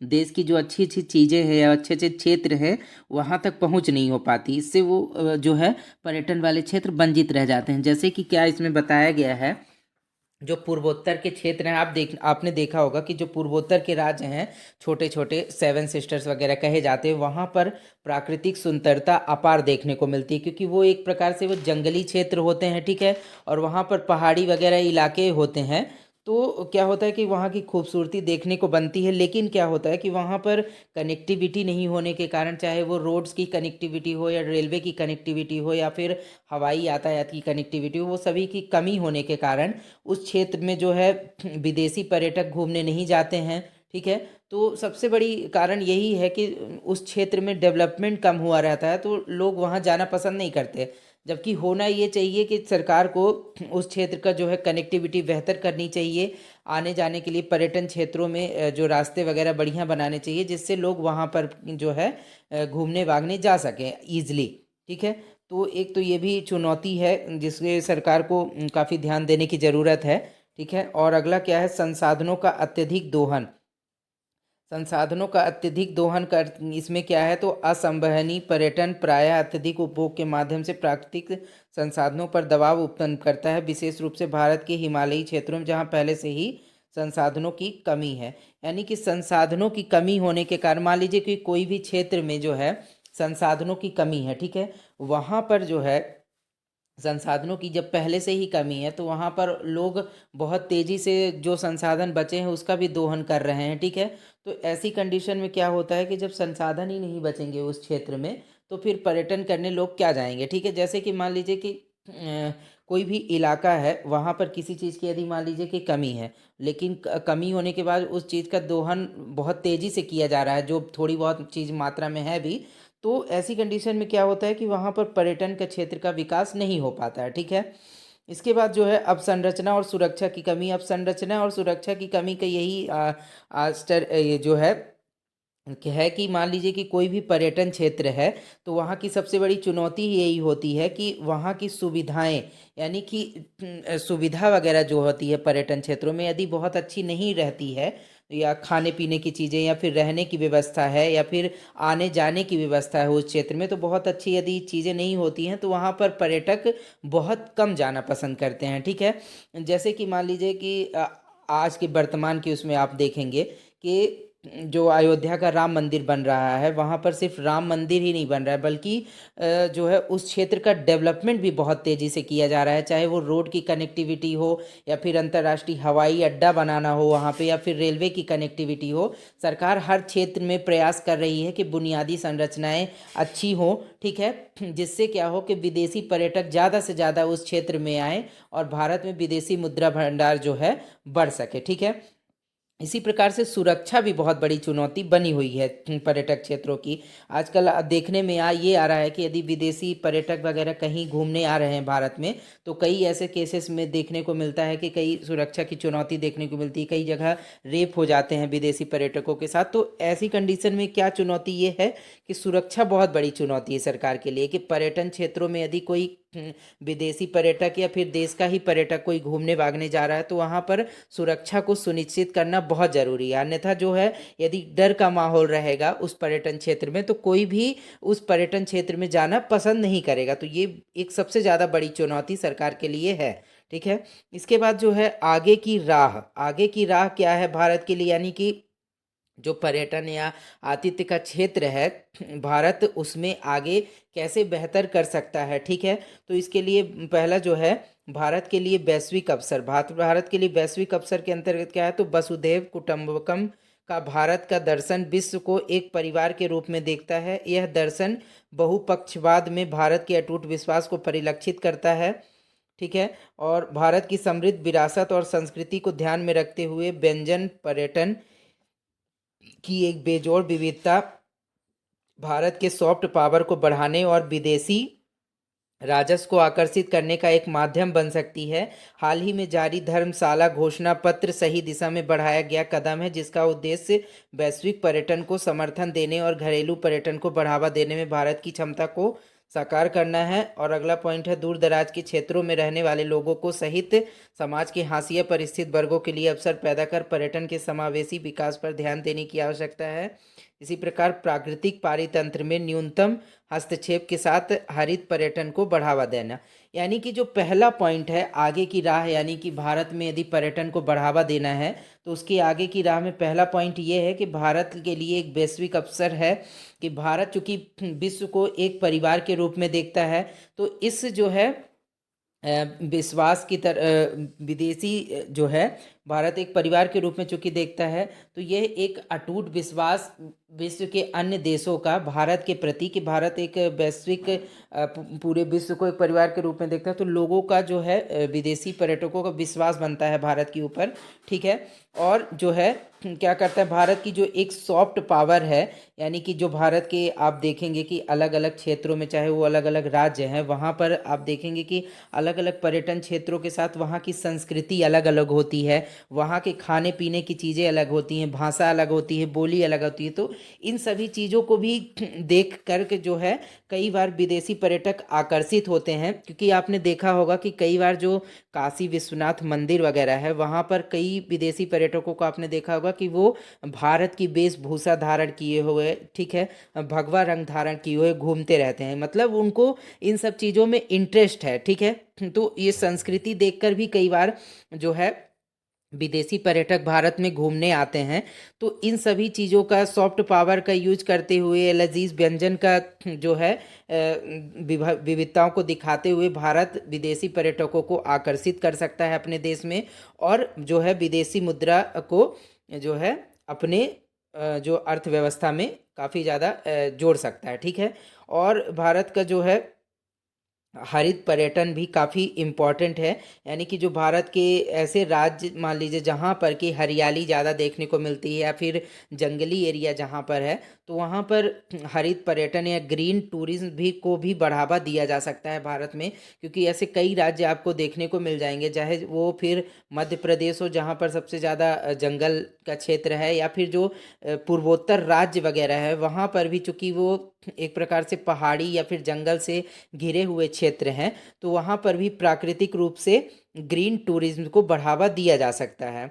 देश की जो अच्छी अच्छी चीज़ें हैं या अच्छे अच्छे क्षेत्र हैं वहाँ तक पहुँच नहीं हो पाती। इससे वो जो है पर्यटन वाले क्षेत्र वंचित रह जाते हैं। जैसे कि क्या इसमें बताया गया है, जो पूर्वोत्तर के क्षेत्र हैं, आपने देखा होगा कि जो पूर्वोत्तर के राज्य हैं, छोटे छोटे सेवन सिस्टर्स वगैरह कहे जाते हैं, वहाँ पर प्राकृतिक सुंदरता अपार देखने को मिलती है, क्योंकि वो एक प्रकार से वो जंगली क्षेत्र होते हैं, ठीक है, और वहाँ पर पहाड़ी वगैरह इलाके होते हैं। तो क्या होता है कि वहाँ की खूबसूरती देखने को बनती है, लेकिन क्या होता है कि वहाँ पर कनेक्टिविटी नहीं होने के कारण, चाहे वो रोड्स की कनेक्टिविटी हो या रेलवे की कनेक्टिविटी हो या फिर हवाई यातायात की कनेक्टिविटी हो, वो सभी की कमी होने के कारण उस क्षेत्र में जो है विदेशी पर्यटक घूमने नहीं जाते हैं, ठीक है। तो सबसे बड़ी कारण यही है कि उस क्षेत्र में डेवलपमेंट कम हुआ रहता है, तो लोग वहाँ जाना पसंद नहीं करते। जबकि होना ये चाहिए कि सरकार को उस क्षेत्र का जो है कनेक्टिविटी बेहतर करनी चाहिए, आने जाने के लिए पर्यटन क्षेत्रों में जो रास्ते वगैरह बढ़िया बनाने चाहिए, जिससे लोग वहाँ पर जो है घूमने भागने जा सकें ईजिली, ठीक है। तो एक तो ये भी चुनौती है जिसके सरकार को काफ़ी ध्यान देने की ज़रूरत है, ठीक है। और अगला क्या है, संसाधनों का अत्यधिक दोहन। संसाधनों का अत्यधिक दोहन कर इसमें क्या है, तो असंवहनीय पर्यटन प्रायः अत्यधिक उपभोग के माध्यम से प्राकृतिक संसाधनों पर दबाव उत्पन्न करता है, विशेष रूप से भारत के हिमालयी क्षेत्रों में जहाँ पहले से ही संसाधनों की कमी है। यानी कि संसाधनों की कमी होने के कारण, मान लीजिए कि कोई भी क्षेत्र में जो है संसाधनों की कमी है, ठीक है, वहाँ पर जो है संसाधनों की जब पहले से ही कमी है, तो वहाँ पर लोग बहुत तेज़ी से जो संसाधन बचे हैं उसका भी दोहन कर रहे हैं, ठीक है। तो ऐसी कंडीशन में क्या होता है कि जब संसाधन ही नहीं बचेंगे उस क्षेत्र में, तो फिर पर्यटन करने लोग क्या जाएंगे, ठीक है। जैसे कि मान लीजिए कि कोई भी इलाका है, वहाँ पर किसी चीज़ की यदि मान लीजिए कि कमी है, लेकिन कमी होने के बाद उस चीज़ का दोहन बहुत तेज़ी से किया जा रहा है, जो थोड़ी बहुत चीज़ मात्रा में है भी, तो ऐसी कंडीशन में क्या होता है कि वहाँ पर पर्यटन का क्षेत्र का विकास नहीं हो पाता है, ठीक है। इसके बाद जो है अवसंरचना और सुरक्षा की कमी। अवसंरचना और सुरक्षा की कमी का यही ये जो है कि मान लीजिए कि कोई भी पर्यटन क्षेत्र है, तो वहाँ की सबसे बड़ी चुनौती ही यही होती है कि वहाँ की सुविधाएं, यानी कि सुविधा वगैरह जो होती है पर्यटन क्षेत्रों में, यदि बहुत अच्छी नहीं रहती है, या खाने पीने की चीज़ें या फिर रहने की व्यवस्था है या फिर आने जाने की व्यवस्था है उस क्षेत्र में, तो बहुत अच्छी यदि चीज़ें नहीं होती हैं, तो वहाँ पर पर्यटक बहुत कम जाना पसंद करते हैं, ठीक है। जैसे कि मान लीजिए कि आज के वर्तमान की उसमें आप देखेंगे कि जो अयोध्या का राम मंदिर बन रहा है, वहाँ पर सिर्फ राम मंदिर ही नहीं बन रहा है, बल्कि जो है उस क्षेत्र का डेवलपमेंट भी बहुत तेज़ी से किया जा रहा है, चाहे वो रोड की कनेक्टिविटी हो या फिर अंतर्राष्ट्रीय हवाई अड्डा बनाना हो वहाँ पे, या फिर रेलवे की कनेक्टिविटी हो। सरकार हर क्षेत्र में प्रयास कर रही है कि बुनियादी संरचनाएं अच्छी हों, ठीक है, जिससे क्या हो कि विदेशी पर्यटक ज़्यादा से ज़्यादा उस क्षेत्र में आएँ और भारत में विदेशी मुद्रा भंडार जो है बढ़ सके, ठीक है। इसी प्रकार से सुरक्षा भी बहुत बड़ी चुनौती बनी हुई है पर्यटक क्षेत्रों की। आजकल देखने में ये आ रहा है कि यदि विदेशी पर्यटक वगैरह कहीं घूमने आ रहे हैं भारत में, तो कई ऐसे केसेस में देखने को मिलता है कि कई सुरक्षा की चुनौती देखने को मिलती है, कई जगह रेप हो जाते हैं विदेशी पर्यटकों के साथ। तो ऐसी कंडीशन में क्या चुनौती ये है कि सुरक्षा बहुत बड़ी चुनौती है सरकार के लिए, कि पर्यटन क्षेत्रों में यदि कोई विदेशी पर्यटक या फिर देश का ही पर्यटक कोई घूमने भागने जा रहा है, तो वहाँ पर सुरक्षा को सुनिश्चित करना बहुत ज़रूरी है। अन्यथा जो है, यदि डर का माहौल रहेगा उस पर्यटन क्षेत्र में, तो कोई भी उस पर्यटन क्षेत्र में जाना पसंद नहीं करेगा। तो ये एक सबसे ज़्यादा बड़ी चुनौती सरकार के लिए है। ठीक है। इसके बाद जो है आगे की राह क्या है भारत के लिए, यानी कि जो पर्यटन या आतिथ्य का क्षेत्र है भारत, उसमें आगे कैसे बेहतर कर सकता है। ठीक है। तो इसके लिए पहला जो है, भारत के लिए वैश्विक अवसर। भारत के लिए वैश्विक अवसर के अंतर्गत क्या है, तो वसुधैव कुटुंबकम का भारत का दर्शन विश्व को एक परिवार के रूप में देखता है। यह दर्शन बहुपक्षवाद में भारत के अटूट विश्वास को परिलक्षित करता है। ठीक है। और भारत की समृद्ध विरासत और संस्कृति को ध्यान में रखते हुए व्यंजन पर्यटन की एक बेजोड़ विविधता भारत के सॉफ्ट पावर को बढ़ाने और विदेशी राजस्व को आकर्षित करने का एक माध्यम बन सकती है। हाल ही में जारी धर्मशाला घोषणा पत्र सही दिशा में बढ़ाया गया कदम है, जिसका उद्देश्य वैश्विक पर्यटन को समर्थन देने और घरेलू पर्यटन को बढ़ावा देने में भारत की क्षमता को साकार करना है। और अगला पॉइंट है, दूर दराज के क्षेत्रों में रहने वाले लोगों को सहित समाज के हाशिए पर स्थित वर्गों के लिए अवसर पैदा कर पर्यटन के समावेशी विकास पर ध्यान देने की आवश्यकता है। इसी प्रकार प्राकृतिक पारितंत्र में न्यूनतम हस्तक्षेप के साथ हरित पर्यटन को बढ़ावा देना। यानी कि जो पहला पॉइंट है आगे की राह, यानी कि भारत में यदि पर्यटन को बढ़ावा देना है, तो उसकी आगे की राह में पहला पॉइंट ये है कि भारत के लिए एक वैश्विक अवसर है, कि भारत चूंकि विश्व को एक परिवार के रूप में देखता है, तो इस जो है विश्वास की तरह विदेशी जो है भारत एक परिवार के रूप में चूंकि देखता है, तो यह एक अटूट विश्वास विश्व के अन्य देशों का भारत के प्रति, कि भारत एक वैश्विक पूरे विश्व को एक परिवार के रूप में देखता है, तो लोगों का जो है विदेशी पर्यटकों का विश्वास बनता है भारत के ऊपर। ठीक है। और जो है क्या करता है, भारत की जो एक सॉफ्ट पावर है, यानी कि जो भारत के आप देखेंगे कि अलग अलग क्षेत्रों में, चाहे वो अलग अलग राज्य हैं, वहाँ पर आप देखेंगे कि अलग अलग पर्यटन क्षेत्रों के साथ वहाँ की संस्कृति अलग अलग होती है, वहाँ के खाने पीने की चीज़ें अलग होती हैं, भाषा अलग होती है, बोली अलग होती है। तो इन सभी चीज़ों को भी देख कर के जो है कई बार विदेशी पर्यटक आकर्षित होते हैं, क्योंकि आपने देखा होगा कि कई बार जो काशी विश्वनाथ मंदिर वगैरह है, वहाँ पर कई विदेशी पर्यटकों को आपने देखा होगा कि वो भारत की वेशभूषा धारण किए हुए, ठीक है, भगवा रंग धारण किए हुए घूमते रहते हैं। मतलब उनको इन सब चीज़ों में इंटरेस्ट है। ठीक है। तो ये संस्कृति देखकर भी कई बार जो है विदेशी पर्यटक भारत में घूमने आते हैं। तो इन सभी चीज़ों का सॉफ्ट पावर का यूज करते हुए, लजीज व्यंजन का जो है विविधताओं को दिखाते हुए भारत विदेशी पर्यटकों को आकर्षित कर सकता है अपने देश में, और जो है विदेशी मुद्रा को जो है अपने जो अर्थव्यवस्था में काफ़ी ज़्यादा जोड़ सकता है। ठीक है। और भारत का जो है हरित पर्यटन भी काफ़ी इम्पॉर्टेंट है, यानी कि जो भारत के ऐसे राज्य मान लीजिए जहाँ पर कि हरियाली ज़्यादा देखने को मिलती है, या फिर जंगली एरिया जहाँ पर है, तो वहाँ पर हरित पर्यटन या ग्रीन टूरिज्म भी को भी बढ़ावा दिया जा सकता है भारत में। क्योंकि ऐसे कई राज्य आपको देखने को मिल जाएंगे, चाहे वो फिर मध्य प्रदेश हो जहाँ पर सबसे ज़्यादा जंगल का क्षेत्र है, या फिर जो पूर्वोत्तर राज्य वगैरह है, वहाँ पर भी चूँकि वो एक प्रकार से पहाड़ी या फिर जंगल से घिरे हुए क्षेत्र हैं, तो वहाँ पर भी प्राकृतिक रूप से ग्रीन टूरिज्म को बढ़ावा दिया जा सकता है।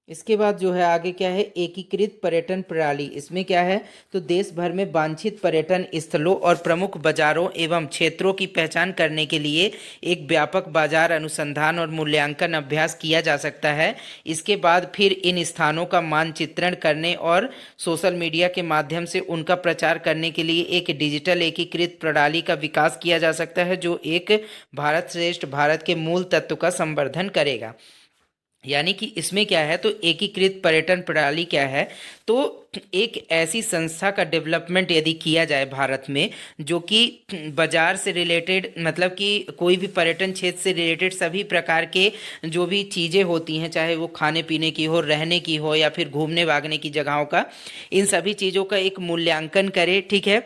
इसके बाद जो है आगे क्या है, एकीकृत पर्यटन प्रणाली। इसमें क्या है, तो देश भर में वांछित पर्यटन स्थलों और प्रमुख बाजारों एवं क्षेत्रों की पहचान करने के लिए एक व्यापक बाजार अनुसंधान और मूल्यांकन अभ्यास किया जा सकता है। इसके बाद फिर इन स्थानों का मानचित्रण करने और सोशल मीडिया के माध्यम से उनका प्रचार करने के लिए एक डिजिटल एकीकृत प्रणाली का विकास किया जा सकता है, जो एक भारत श्रेष्ठ भारत के मूल तत्व का संवर्धन करेगा। यानी कि इसमें क्या है, तो एकीकृत पर्यटन प्रणाली क्या है, तो एक ऐसी संस्था का डेवलपमेंट यदि किया जाए भारत में, जो कि बाजार से रिलेटेड, मतलब कि कोई भी पर्यटन क्षेत्र से रिलेटेड सभी प्रकार के जो भी चीज़ें होती हैं, चाहे वो खाने पीने की हो, रहने की हो, या फिर घूमने भागने की जगहों का, इन सभी चीज़ों का एक मूल्यांकन करे, ठीक है।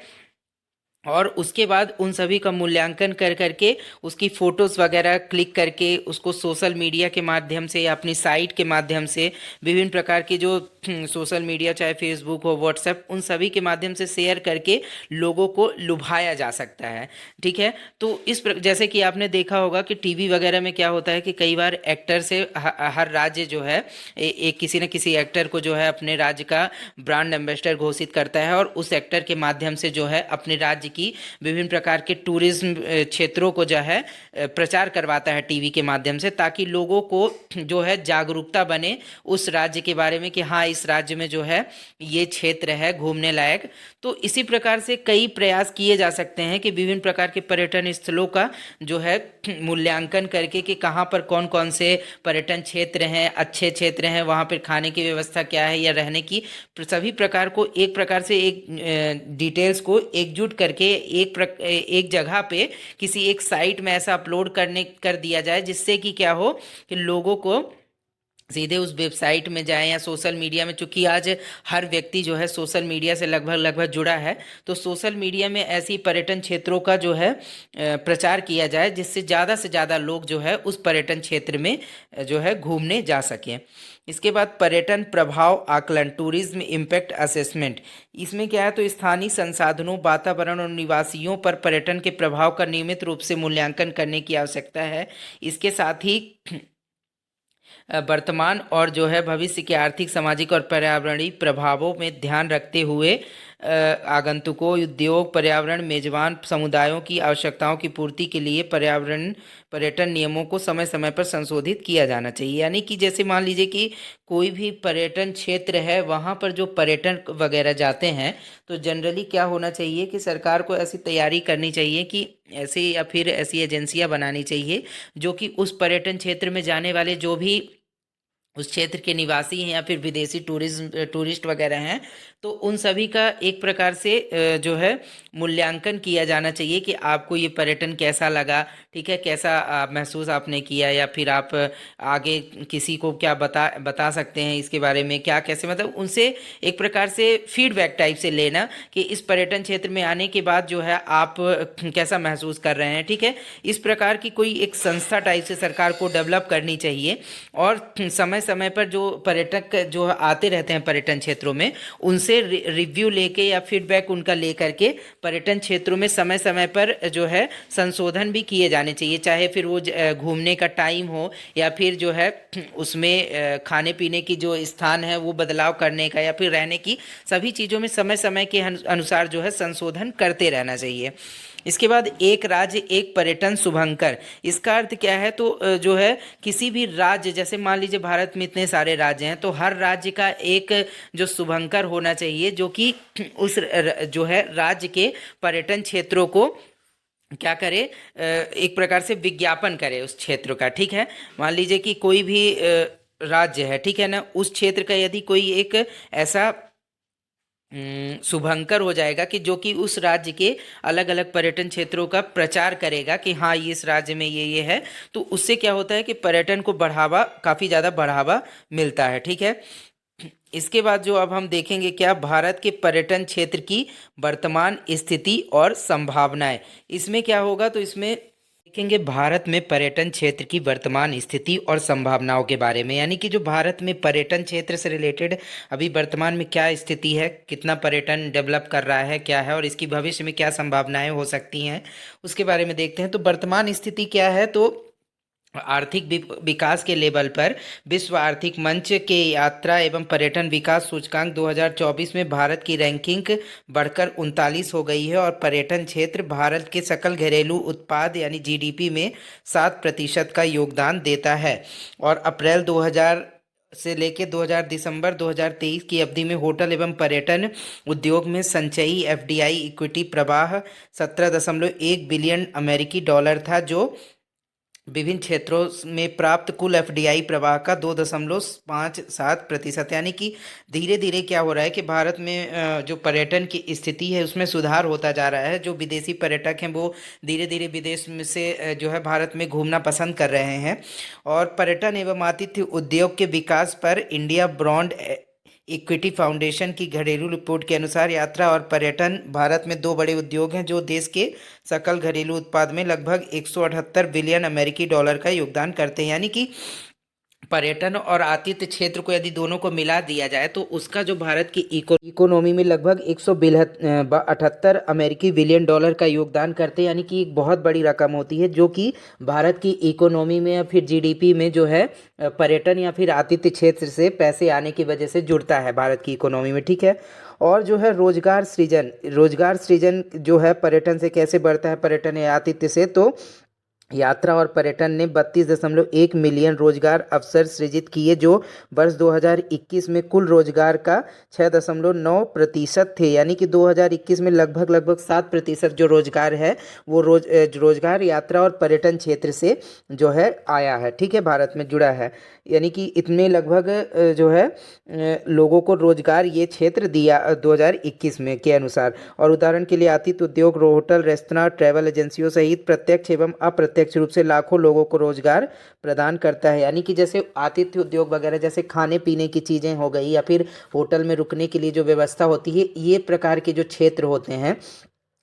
और उसके बाद उन सभी का मूल्यांकन कर करके उसकी फ़ोटोज़ वगैरह क्लिक करके उसको सोशल मीडिया के माध्यम से या अपनी साइट के माध्यम से, विभिन्न प्रकार की जो सोशल मीडिया, चाहे फेसबुक हो, व्हाट्सएप, उन सभी के माध्यम से शेयर करके लोगों को लुभाया जा सकता है, ठीक है। तो जैसे कि आपने देखा होगा कि टीवी वगैरह में क्या होता है कि कई बार एक्टर से हर राज्य जो है एक किसी न किसी एक्टर को जो है अपने राज्य का ब्रांड एम्बेसडर घोषित करता है, और उस एक्टर के माध्यम से जो है अपने राज्य की विभिन्न प्रकार के टूरिज्म क्षेत्रों को जो है प्रचार करवाता है टीवी के माध्यम से, ताकि लोगों को जो है जागरूकता बने उस राज्य के बारे में कि हाँ, इस राज्य में जो है ये क्षेत्र है घूमने लायक। तो इसी प्रकार से कई प्रयास किए जा सकते हैं कि विभिन्न प्रकार के पर्यटन स्थलों का जो है मूल्यांकन करके कि कहाँ पर कौन कौन से पर्यटन क्षेत्र हैं, अच्छे क्षेत्र हैं, वहाँ पर खाने की व्यवस्था क्या है या रहने की, सभी प्रकार को एक प्रकार से एक डिटेल्स को एकजुट करके एक जगह पे किसी एक साइट में ऐसा अपलोड कर दिया जाए, जिससे कि क्या हो कि लोगों को सीधे उस वेबसाइट में जाएं या सोशल मीडिया में, चूंकि आज हर व्यक्ति जो है सोशल मीडिया से लगभग लगभग जुड़ा है, तो सोशल मीडिया में ऐसी पर्यटन क्षेत्रों का जो है प्रचार किया जाए, जिससे ज़्यादा से ज़्यादा लोग जो है उस पर्यटन क्षेत्र में जो है घूमने जा सकें। इसके बाद पर्यटन प्रभाव आकलन, टूरिज्म इम्पैक्ट असेसमेंट। इसमें क्या है, तो स्थानीय संसाधनों, वातावरण और निवासियों पर पर्यटन के प्रभाव का नियमित रूप से मूल्यांकन करने की आवश्यकता है। इसके साथ ही वर्तमान और जो है भविष्य के आर्थिक, सामाजिक और पर्यावरणीय प्रभावों में ध्यान रखते हुए आगंतुकों, उद्योग, पर्यावरण, मेजबान समुदायों की आवश्यकताओं की पूर्ति के लिए पर्यटन नियमों को समय समय पर संशोधित किया जाना चाहिए। यानी कि जैसे मान लीजिए कि कोई भी पर्यटन क्षेत्र है, वहाँ पर जो पर्यटन वगैरह जाते हैं, तो जनरली क्या होना चाहिए कि सरकार को ऐसी तैयारी करनी चाहिए कि ऐसे या फिर ऐसी एजेंसियां बनानी चाहिए जो कि उस पर्यटन क्षेत्र में जाने वाले जो भी उस क्षेत्र के निवासी हैं या फिर विदेशी टूरिस्ट वगैरह हैं, तो उन सभी का एक प्रकार से जो है मूल्यांकन किया जाना चाहिए कि आपको ये पर्यटन कैसा लगा, ठीक है, कैसा महसूस आपने किया, या फिर आप आगे किसी को क्या बता सकते हैं इसके बारे में, क्या कैसे, मतलब उनसे एक प्रकार से फीडबैक टाइप से लेना कि इस पर्यटन क्षेत्र में आने के बाद जो है आप कैसा महसूस कर रहे हैं, ठीक है। इस प्रकार की कोई एक संस्था टाइप से सरकार को डेवलप करनी चाहिए, और समय समय पर जो पर्यटक जो आते रहते हैं पर्यटन क्षेत्रों में, उनसे रिव्यू लेके या फीडबैक उनका ले करके पर्यटन क्षेत्रों में समय समय पर जो है संशोधन भी किए जाने चाहिए, चाहे फिर वो घूमने का टाइम हो या फिर जो है उसमें खाने पीने की जो स्थान है वो बदलाव करने का, या फिर रहने की, सभी चीज़ों में समय समय के अनुसार जो है संशोधन करते रहना चाहिए। इसके बाद एक राज्य एक पर्यटन शुभंकर, इसका अर्थ क्या है, तो जो है किसी भी राज्य, जैसे मान लीजिए भारत में इतने सारे राज्य हैं, तो हर राज्य का एक जो शुभंकर होना चाहिए, जो कि उस जो है राज्य के पर्यटन क्षेत्रों को क्या करे, एक प्रकार से विज्ञापन करे उस क्षेत्र का, ठीक है। मान लीजिए कि कोई भी राज्य है, ठीक है ना, उस क्षेत्र का यदि कोई एक ऐसा शुभंकर हो जाएगा कि जो कि उस राज्य के अलग अलग पर्यटन क्षेत्रों का प्रचार करेगा कि हाँ, ये इस राज्य में ये है, तो उससे क्या होता है कि पर्यटन को बढ़ावा, काफ़ी ज़्यादा बढ़ावा मिलता है, ठीक है। इसके बाद जो अब हम देखेंगे क्या, भारत के पर्यटन क्षेत्र की वर्तमान स्थिति और संभावनाएं। इसमें क्या होगा, तो इसमें देखेंगे भारत में पर्यटन क्षेत्र की वर्तमान स्थिति और संभावनाओं के बारे में, यानी कि जो भारत में पर्यटन क्षेत्र से रिलेटेड अभी वर्तमान में क्या स्थिति है, कितना पर्यटन डेवलप कर रहा है, क्या है, और इसकी भविष्य में क्या संभावनाएं हो सकती हैं, उसके बारे में देखते हैं। तो वर्तमान स्थिति क्या है, तो आर्थिक विकास के लेवल पर विश्व आर्थिक मंच के यात्रा एवं पर्यटन विकास सूचकांक 2024 में भारत की रैंकिंग बढ़कर 39 हो गई है, और पर्यटन क्षेत्र भारत के सकल घरेलू उत्पाद यानी जीडीपी में 7% का योगदान देता है। और अप्रैल 2000 से लेकर दिसंबर 2023 की अवधि में होटल एवं पर्यटन उद्योग में संचयी एफडीआई इक्विटी प्रवाह 17.1 बिलियन अमेरिकी डॉलर था, जो विभिन्न क्षेत्रों में प्राप्त कुल एफडीआई प्रवाह का 2.57%, यानी कि धीरे धीरे क्या हो रहा है कि भारत में जो पर्यटन की स्थिति है उसमें सुधार होता जा रहा है। जो विदेशी पर्यटक हैं वो धीरे धीरे विदेश में से जो है भारत में घूमना पसंद कर रहे हैं। और पर्यटन एवं आतिथ्य उद्योग के विकास पर इंडिया ब्रॉन्ड इक्विटी फाउंडेशन की घरेलू रिपोर्ट के अनुसार यात्रा और पर्यटन भारत में दो बड़े उद्योग हैं जो देश के सकल घरेलू उत्पाद में लगभग 178 बिलियन अमेरिकी डॉलर का योगदान करते हैं। यानी कि पर्यटन और आतिथ्य क्षेत्र को यदि दोनों को मिला दिया जाए तो उसका जो भारत की इकोनॉमी में लगभग 178 अमेरिकी बिलियन डॉलर का योगदान करते हैं। यानी कि एक बहुत बड़ी रकम होती है जो कि भारत की इकोनॉमी में या फिर जीडीपी में जो है पर्यटन या फिर आतिथ्य क्षेत्र से पैसे आने की वजह से जुड़ता है भारत की इकोनॉमी में। ठीक है। और जो है रोजगार सृजन जो है पर्यटन से कैसे बढ़ता है, पर्यटन या आतिथ्य से, तो यात्रा और पर्यटन ने 32.1 मिलियन रोजगार अवसर सृजित किए जो वर्ष 2021 में कुल रोजगार का 6.9% थे। यानी कि 2021 में लगभग 7% जो रोजगार है वो रोजगार यात्रा और पर्यटन क्षेत्र से जो है आया है। ठीक है, भारत में जुड़ा है। यानी कि इतने लगभग जो है लोगों को रोजगार ये क्षेत्र दिया 2021 में के अनुसार। और उदाहरण के लिए आतिथ्य उद्योग होटल, रेस्तरां, ट्रैवल एजेंसियों सहित प्रत्यक्ष एवं अप्रत्यक्ष रूप से लाखों लोगों को रोजगार प्रदान करता है। यानी कि जैसे आतिथ्य उद्योग वगैरह जैसे खाने पीने की चीज़ें हो गई या फिर होटल में रुकने के लिए जो व्यवस्था होती है, ये प्रकार के जो क्षेत्र होते हैं,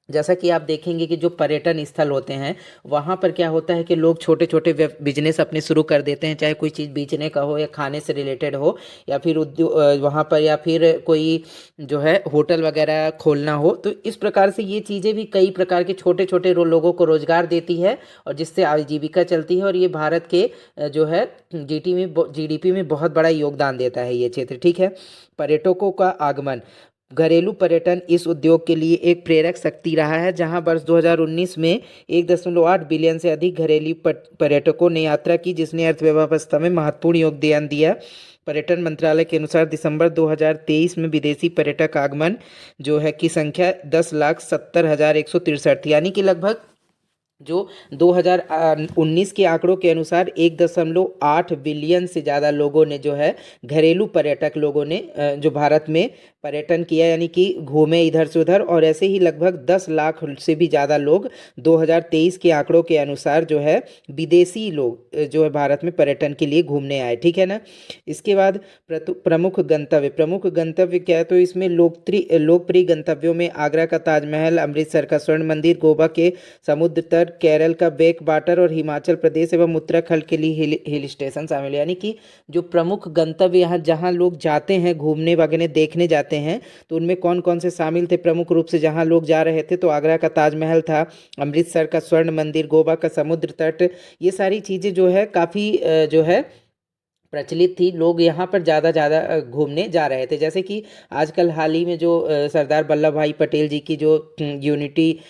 जैसा कि आप देखेंगे कि जो पर्यटन स्थल होते हैं वहाँ पर क्या होता है कि लोग छोटे छोटे बिजनेस अपने शुरू कर देते हैं, चाहे कोई चीज़ बेचने का हो या खाने से रिलेटेड हो या फिर उद्योग वहाँ पर, या फिर कोई जो है होटल वगैरह खोलना हो। तो इस प्रकार से ये चीज़ें भी कई प्रकार के छोटे छोटे लोगों को रोजगार देती है और जिससे आजीविका चलती है। और ये भारत के जो है जीडीपी में बहुत बड़ा योगदान देता है ये क्षेत्र। ठीक है। पर्यटकों का आगमन, घरेलू पर्यटन इस उद्योग के लिए एक प्रेरक शक्ति रहा है, जहां वर्ष 2019 में 1.8 बिलियन से अधिक घरेलू पर्यटकों ने यात्रा की, जिसने अर्थव्यवस्था में महत्वपूर्ण योगदान दिया। पर्यटन मंत्रालय के अनुसार दिसंबर 2023 में विदेशी पर्यटक आगमन जो है की संख्या 10,70,163 थी। यानी कि लगभग जो 2019 के आंकड़ों के अनुसार 1.8 बिलियन से ज़्यादा लोगों ने जो है घरेलू पर्यटक लोगों ने जो भारत में पर्यटन किया, यानी कि घूमे इधर से उधर। और ऐसे ही लगभग 10 लाख से भी ज़्यादा लोग 2023 के आंकड़ों के अनुसार जो है विदेशी लोग जो है भारत में पर्यटन के लिए घूमने आए। ठीक है ना। इसके बाद प्रमुख गंतव्य क्या है, तो इसमें लोकप्रिय गंतव्यों में आगरा का ताजमहल, अमृतसर का स्वर्ण मंदिर, गोवा के समुद्र तट, केरल का बैक वाटर और हिमाचल प्रदेश एवं उत्तराखंड के लिए हिल स्टेशन शामिल है। यानी कि जो प्रमुख गंतव्य यहाँ जहाँ लोग जाते हैं घूमने वगैरह देखने जाते हैं, तो उनमें कौन कौन से शामिल थे प्रमुख रूप से जहाँ लोग जा रहे थे, तो आगरा का ताजमहल था, अमृतसर का स्वर्ण मंदिर, गोवा का समुद्र तट। ये सारी चीज़ें जो है काफ़ी जो है प्रचलित थी, लोग यहाँ पर ज़्यादा घूमने जा रहे थे। जैसे कि आजकल हाल ही में जो सरदार वल्लभ भाई पटेल जी की जो यूनिटी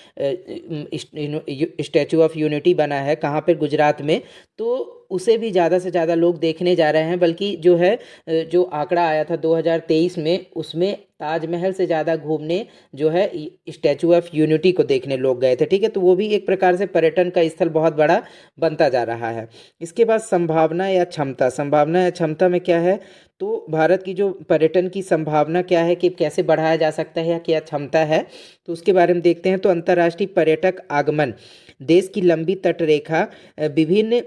स्टैचू ऑफ यूनिटी बना है कहाँ पर, गुजरात में, तो उसे भी ज़्यादा से ज़्यादा लोग देखने जा रहे हैं। बल्कि जो है जो आंकड़ा आया था 2023 में, उसमें ताजमहल से ज़्यादा घूमने जो है स्टैचू ऑफ यूनिटी को देखने लोग गए थे। ठीक है। तो वो भी एक प्रकार से पर्यटन का स्थल बहुत बड़ा बनता जा रहा है। इसके बाद संभावना या क्षमता में क्या है, तो भारत की जो पर्यटन की संभावना क्या है कि कैसे बढ़ाया जा सकता है या क्या क्षमता है, तो उसके बारे में देखते हैं। तो अंतर्राष्ट्रीय पर्यटक आगमन, देश की लंबी तटरेखा विभिन्न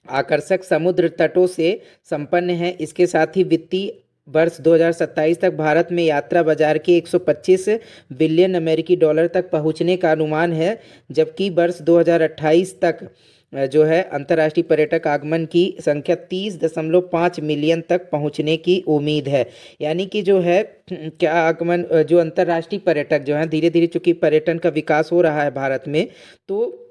आकर्षक समुद्र तटों से संपन्न है। इसके साथ ही वित्तीय वर्ष 2027 तक भारत में यात्रा बाजार के 125 बिलियन अमेरिकी डॉलर तक पहुंचने का अनुमान है, जबकि वर्ष 2028 तक जो है अंतर्राष्ट्रीय पर्यटक आगमन की संख्या 30.5 मिलियन तक पहुंचने की उम्मीद है। यानी कि जो है क्या आगमन, जो अंतर्राष्ट्रीय पर्यटक जो है धीरे धीरे, चूंकि पर्यटन का विकास हो रहा है भारत में, तो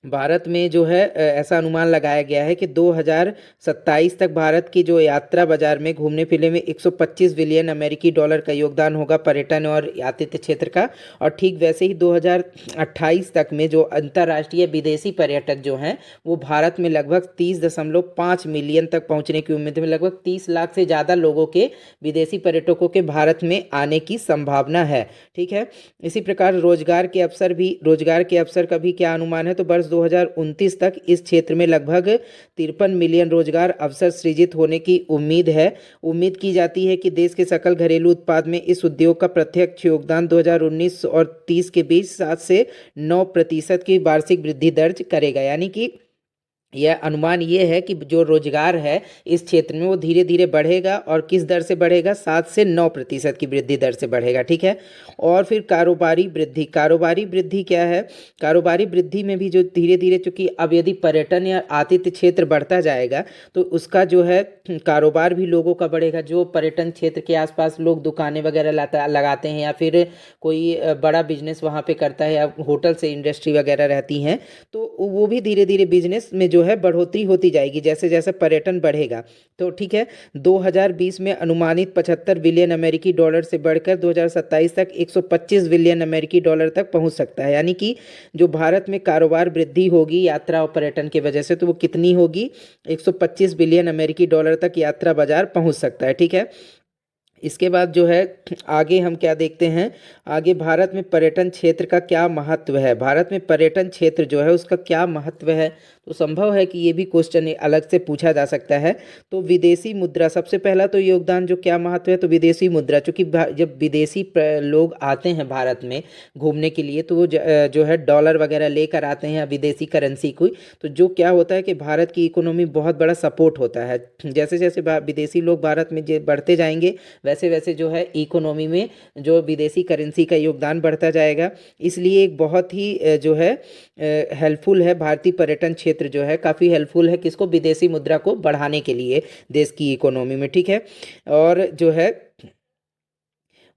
भारत में जो है ऐसा अनुमान लगाया गया है कि 2027 तक भारत की जो यात्रा बाजार में घूमने फिरने में 125 बिलियन अमेरिकी डॉलर का योगदान होगा पर्यटन और आतिथ्य क्षेत्र का। और ठीक वैसे ही 2028 तक में जो अंतर्राष्ट्रीय विदेशी पर्यटक जो हैं वो भारत में लगभग 30.5 मिलियन तक पहुंचने की उम्मीद है। लगभग 30 लाख से ज़्यादा लोगों के विदेशी पर्यटकों के भारत में आने की संभावना है। ठीक है। इसी प्रकार रोजगार के अवसर का भी क्या अनुमान है, तो वर्ष 2029 तक इस क्षेत्र में लगभग 53 मिलियन रोजगार अवसर सृजित होने की उम्मीद है। उम्मीद की जाती है कि देश के सकल घरेलू उत्पाद में इस उद्योग का प्रत्यक्ष योगदान 2019 और 30 के बीच 7 से 9% की वार्षिक वृद्धि दर्ज करेगा। यानी कि यह अनुमान ये है कि जो रोजगार है इस क्षेत्र में वो धीरे धीरे बढ़ेगा, और किस दर से बढ़ेगा, 7 से 9% की वृद्धि दर से बढ़ेगा। ठीक है। और फिर कारोबारी वृद्धि क्या है? कारोबारी वृद्धि में भी जो धीरे धीरे, चूंकि अब यदि पर्यटन या आतिथ्य क्षेत्र बढ़ता जाएगा तो उसका जो है कारोबार भी लोगों का बढ़ेगा। जो पर्यटन क्षेत्र के आसपास लोग दुकानें वगैरह लगाते हैं, या फिर कोई बड़ा बिजनेस वहाँ पे करता है, या होटल से इंडस्ट्री वगैरह रहती हैं, तो वो भी धीरे धीरे बिजनेस में जो है बढ़ोतरी होती जाएगी जैसे जैसे पर्यटन बढ़ेगा। तो ठीक है, 2020 में अनुमानित 75 बिलियन अमेरिकी डॉलर से बढ़कर 2027 तक 125 बिलियन अमेरिकी डॉलर तक पहुंच सकता है। यानी कि जो भारत में कारोबार वृद्धि होगी यात्रा और पर्यटन की वजह से, तो वो कितनी होगी? 125 बिलियन अमेरिकी डॉलर तक यात्रा बाजार पहुंच सकता है। ठीक है। इसके बाद जो है आगे हम क्या देखते हैं, आगे भारत में पर्यटन क्षेत्र का क्या महत्व है। भारत में पर्यटन क्षेत्र जो है उसका क्या महत्व है, तो संभव है कि ये भी क्वेश्चन अलग से पूछा जा सकता है। तो विदेशी मुद्रा, सबसे पहला तो योगदान जो क्या महत्व है, तो विदेशी मुद्रा, चूँकि जब विदेशी लोग आते हैं भारत में घूमने के लिए, तो वो जो है डॉलर वगैरह लेकर आते हैं या विदेशी करेंसी को, तो जो क्या होता है कि भारत की इकोनॉमी बहुत बड़ा सपोर्ट होता है। जैसे जैसे विदेशी लोग भारत में बढ़ते जाएंगे वैसे वैसे जो है इकोनॉमी में जो विदेशी करेंसी का योगदान बढ़ता जाएगा। इसलिए एक बहुत ही जो है हेल्पफुल है, भारतीय पर्यटन क्षेत्र जो है काफ़ी हेल्पफुल है किसको? विदेशी मुद्रा को बढ़ाने के लिए देश की इकोनॉमी में। ठीक है। और जो है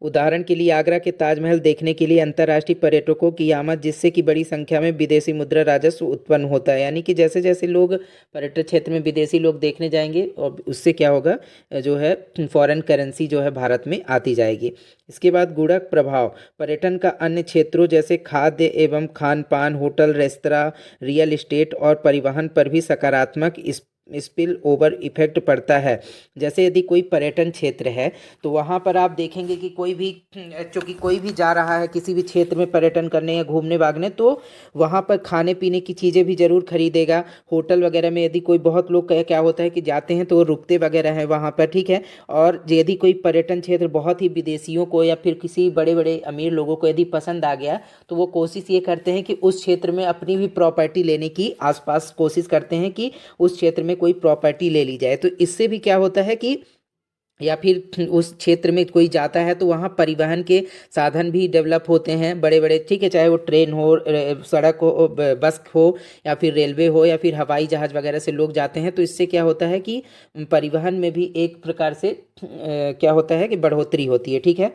उदाहरण के लिए आगरा के ताजमहल देखने के लिए अंतर्राष्ट्रीय पर्यटकों की आमद, जिससे कि बड़ी संख्या में विदेशी मुद्रा राजस्व उत्पन्न होता है। यानी कि जैसे जैसे लोग पर्यटन क्षेत्र में विदेशी लोग देखने जाएंगे और उससे क्या होगा, जो है फॉरेन करेंसी जो है भारत में आती जाएगी। इसके बाद गुणक प्रभाव, पर्यटन का अन्य क्षेत्रों जैसे खाद्य एवं खान पान, होटल, रेस्तरां, रियल एस्टेट और परिवहन पर भी सकारात्मक स्पिल ओवर इफेक्ट पड़ता है। जैसे यदि कोई पर्यटन क्षेत्र है तो वहाँ पर आप देखेंगे कि कोई भी, चूँकि कोई भी जा रहा है किसी भी क्षेत्र में पर्यटन करने या घूमने भागने, तो वहाँ पर खाने पीने की चीज़ें भी ज़रूर खरीदेगा। होटल वगैरह में यदि कोई, बहुत लोग क्या होता है कि जाते हैं तो वो रुकते वगैरह हैं वहाँ पर। ठीक है। और यदि कोई पर्यटन क्षेत्र बहुत ही विदेशियों को या फिर किसी बड़े बड़े अमीर लोगों को यदि पसंद आ गया, तो वो कोशिश ये करते हैं कि उस क्षेत्र में अपनी भी प्रॉपर्टी लेने की आसपास कोशिश करते हैं कि उस क्षेत्र में कोई प्रॉपर्टी ले ली जाए। तो इससे भी क्या होता है कि, या फिर उस क्षेत्र में कोई जाता है तो वहाँ परिवहन के साधन भी डेवलप होते हैं बड़े बड़े। ठीक है, चाहे वो ट्रेन हो, सड़क हो, बस हो, या फिर रेलवे हो, या फिर हवाई जहाज़ वगैरह से लोग जाते हैं, तो इससे क्या होता है कि परिवहन में भी एक प्रकार से क्या होता है कि बढ़ोतरी होती है। ठीक है।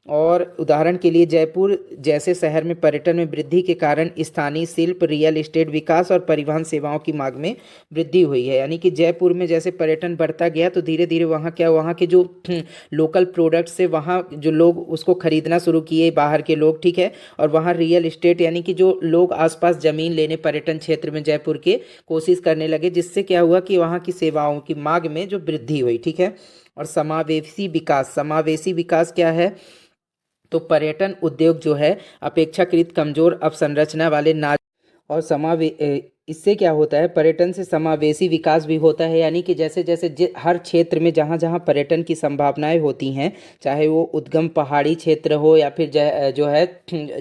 और उदाहरण के लिए जयपुर जैसे शहर में पर्यटन में वृद्धि के कारण स्थानीय शिल्प, रियल एस्टेट विकास और परिवहन सेवाओं की मांग में वृद्धि हुई है। यानी कि जयपुर में जैसे पर्यटन बढ़ता गया तो धीरे धीरे वहाँ क्या, वहाँ के जो लोकल प्रोडक्ट्स से वहाँ जो लोग उसको खरीदना शुरू किए बाहर के लोग। ठीक है। और वहाँ रियल एस्टेट यानी कि जो लोग आसपास ज़मीन लेने पर्यटन क्षेत्र में जयपुर के कोशिश करने लगे, जिससे क्या हुआ कि वहाँ की सेवाओं की मांग में जो वृद्धि हुई। ठीक है। और समावेशी विकास क्या है, तो पर्यटन उद्योग जो है अपेक्षाकृत कमजोर अवसंरचना वाले ना, और इससे क्या होता है, पर्यटन से समावेशी विकास भी होता है। यानी कि जैसे जैसे हर क्षेत्र में जहाँ जहाँ पर्यटन की संभावनाएं होती हैं, चाहे वो उद्गम पहाड़ी क्षेत्र हो या फिर जो है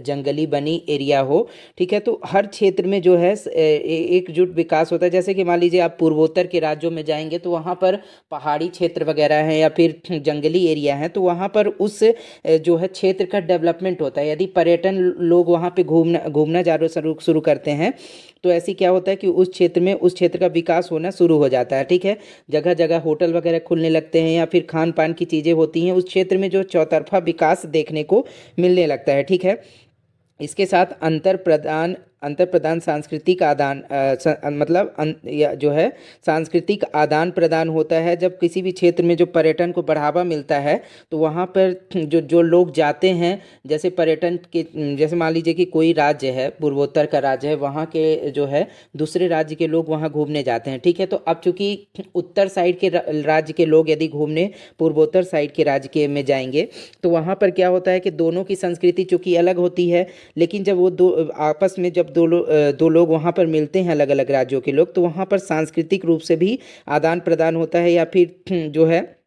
जंगली बनी एरिया हो। ठीक है। तो हर क्षेत्र में जो है एकजुट विकास होता है। जैसे कि मान लीजिए आप पूर्वोत्तर के राज्यों में जाएंगे तो वहाँ पर पहाड़ी क्षेत्र वगैरह हैं या फिर जंगली एरिया हैं, तो वहाँ पर उस जो है क्षेत्र का डेवलपमेंट होता है। यदि पर्यटन लोग वहाँ पे घूमना शुरू करते हैं, तो ऐसी क्या होता है कि उस क्षेत्र में उस क्षेत्र का विकास होना शुरू हो जाता है। ठीक है। जगह जगह होटल वगैरह खुलने लगते हैं या फिर खान पान की चीज़ें होती हैं, उस क्षेत्र में जो चौतरफा विकास देखने को मिलने लगता है। ठीक है। इसके साथ अंतर प्रदान सांस्कृतिक आदान मतलब या जो है सांस्कृतिक आदान प्रदान होता है। जब किसी भी क्षेत्र में जो पर्यटन को बढ़ावा मिलता है तो वहाँ पर जो जो लोग जाते हैं, जैसे पर्यटन के, जैसे मान लीजिए कि कोई राज्य है, पूर्वोत्तर का राज्य है, वहाँ के जो है दूसरे राज्य के लोग वहाँ घूमने जाते हैं। ठीक है। तो अब चूँकि उत्तर साइड के राज्य के लोग यदि घूमने पूर्वोत्तर साइड के राज्य के में जाएंगे, तो वहाँ पर क्या होता है कि दोनों की संस्कृति चूँकि अलग होती है, लेकिन जब वो दो आपस में जब जब दो लोग वहाँ पर मिलते हैं, अलग अलग राज्यों के लोग, तो वहाँ पर सांस्कृतिक रूप से भी आदान प्रदान होता है। या फिर जो है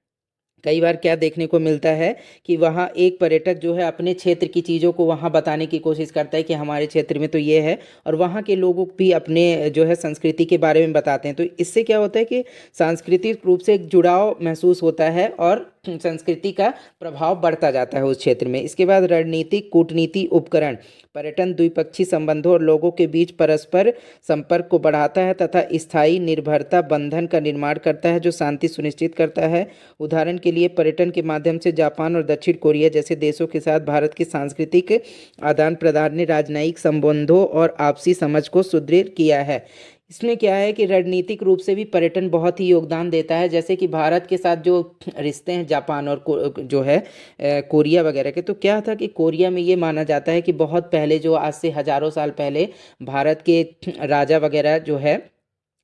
कई बार क्या देखने को मिलता है कि वहाँ एक पर्यटक जो है अपने क्षेत्र की चीज़ों को वहाँ बताने की कोशिश करता है कि हमारे क्षेत्र में तो ये है, और वहाँ के लोगों भी अपने जो है संस्कृति के बारे में बताते हैं। तो इससे क्या होता है कि सांस्कृतिक रूप से एक जुड़ाव महसूस होता है और संस्कृति का प्रभाव बढ़ता जाता है उस क्षेत्र में। इसके बाद रणनीतिक कूटनीति उपकरण। पर्यटन द्विपक्षीय संबंधों और लोगों के बीच परस्पर संपर्क को बढ़ाता है तथा स्थायी निर्भरता बंधन का निर्माण करता है, जो शांति सुनिश्चित करता है। उदाहरण के लिए पर्यटन के माध्यम से जापान और दक्षिण कोरिया जैसे देशों के साथ भारत के सांस्कृतिक आदान प्रदान ने राजनयिक संबंधों और आपसी समझ को सुदृढ़ किया है। इसमें क्या है कि रणनीतिक रूप से भी पर्यटन बहुत ही योगदान देता है। जैसे कि भारत के साथ जो रिश्ते हैं जापान और जो है कोरिया वगैरह के, तो क्या था कि कोरिया में ये माना जाता है कि बहुत पहले, जो आज से हजारों साल पहले भारत के राजा वगैरह जो है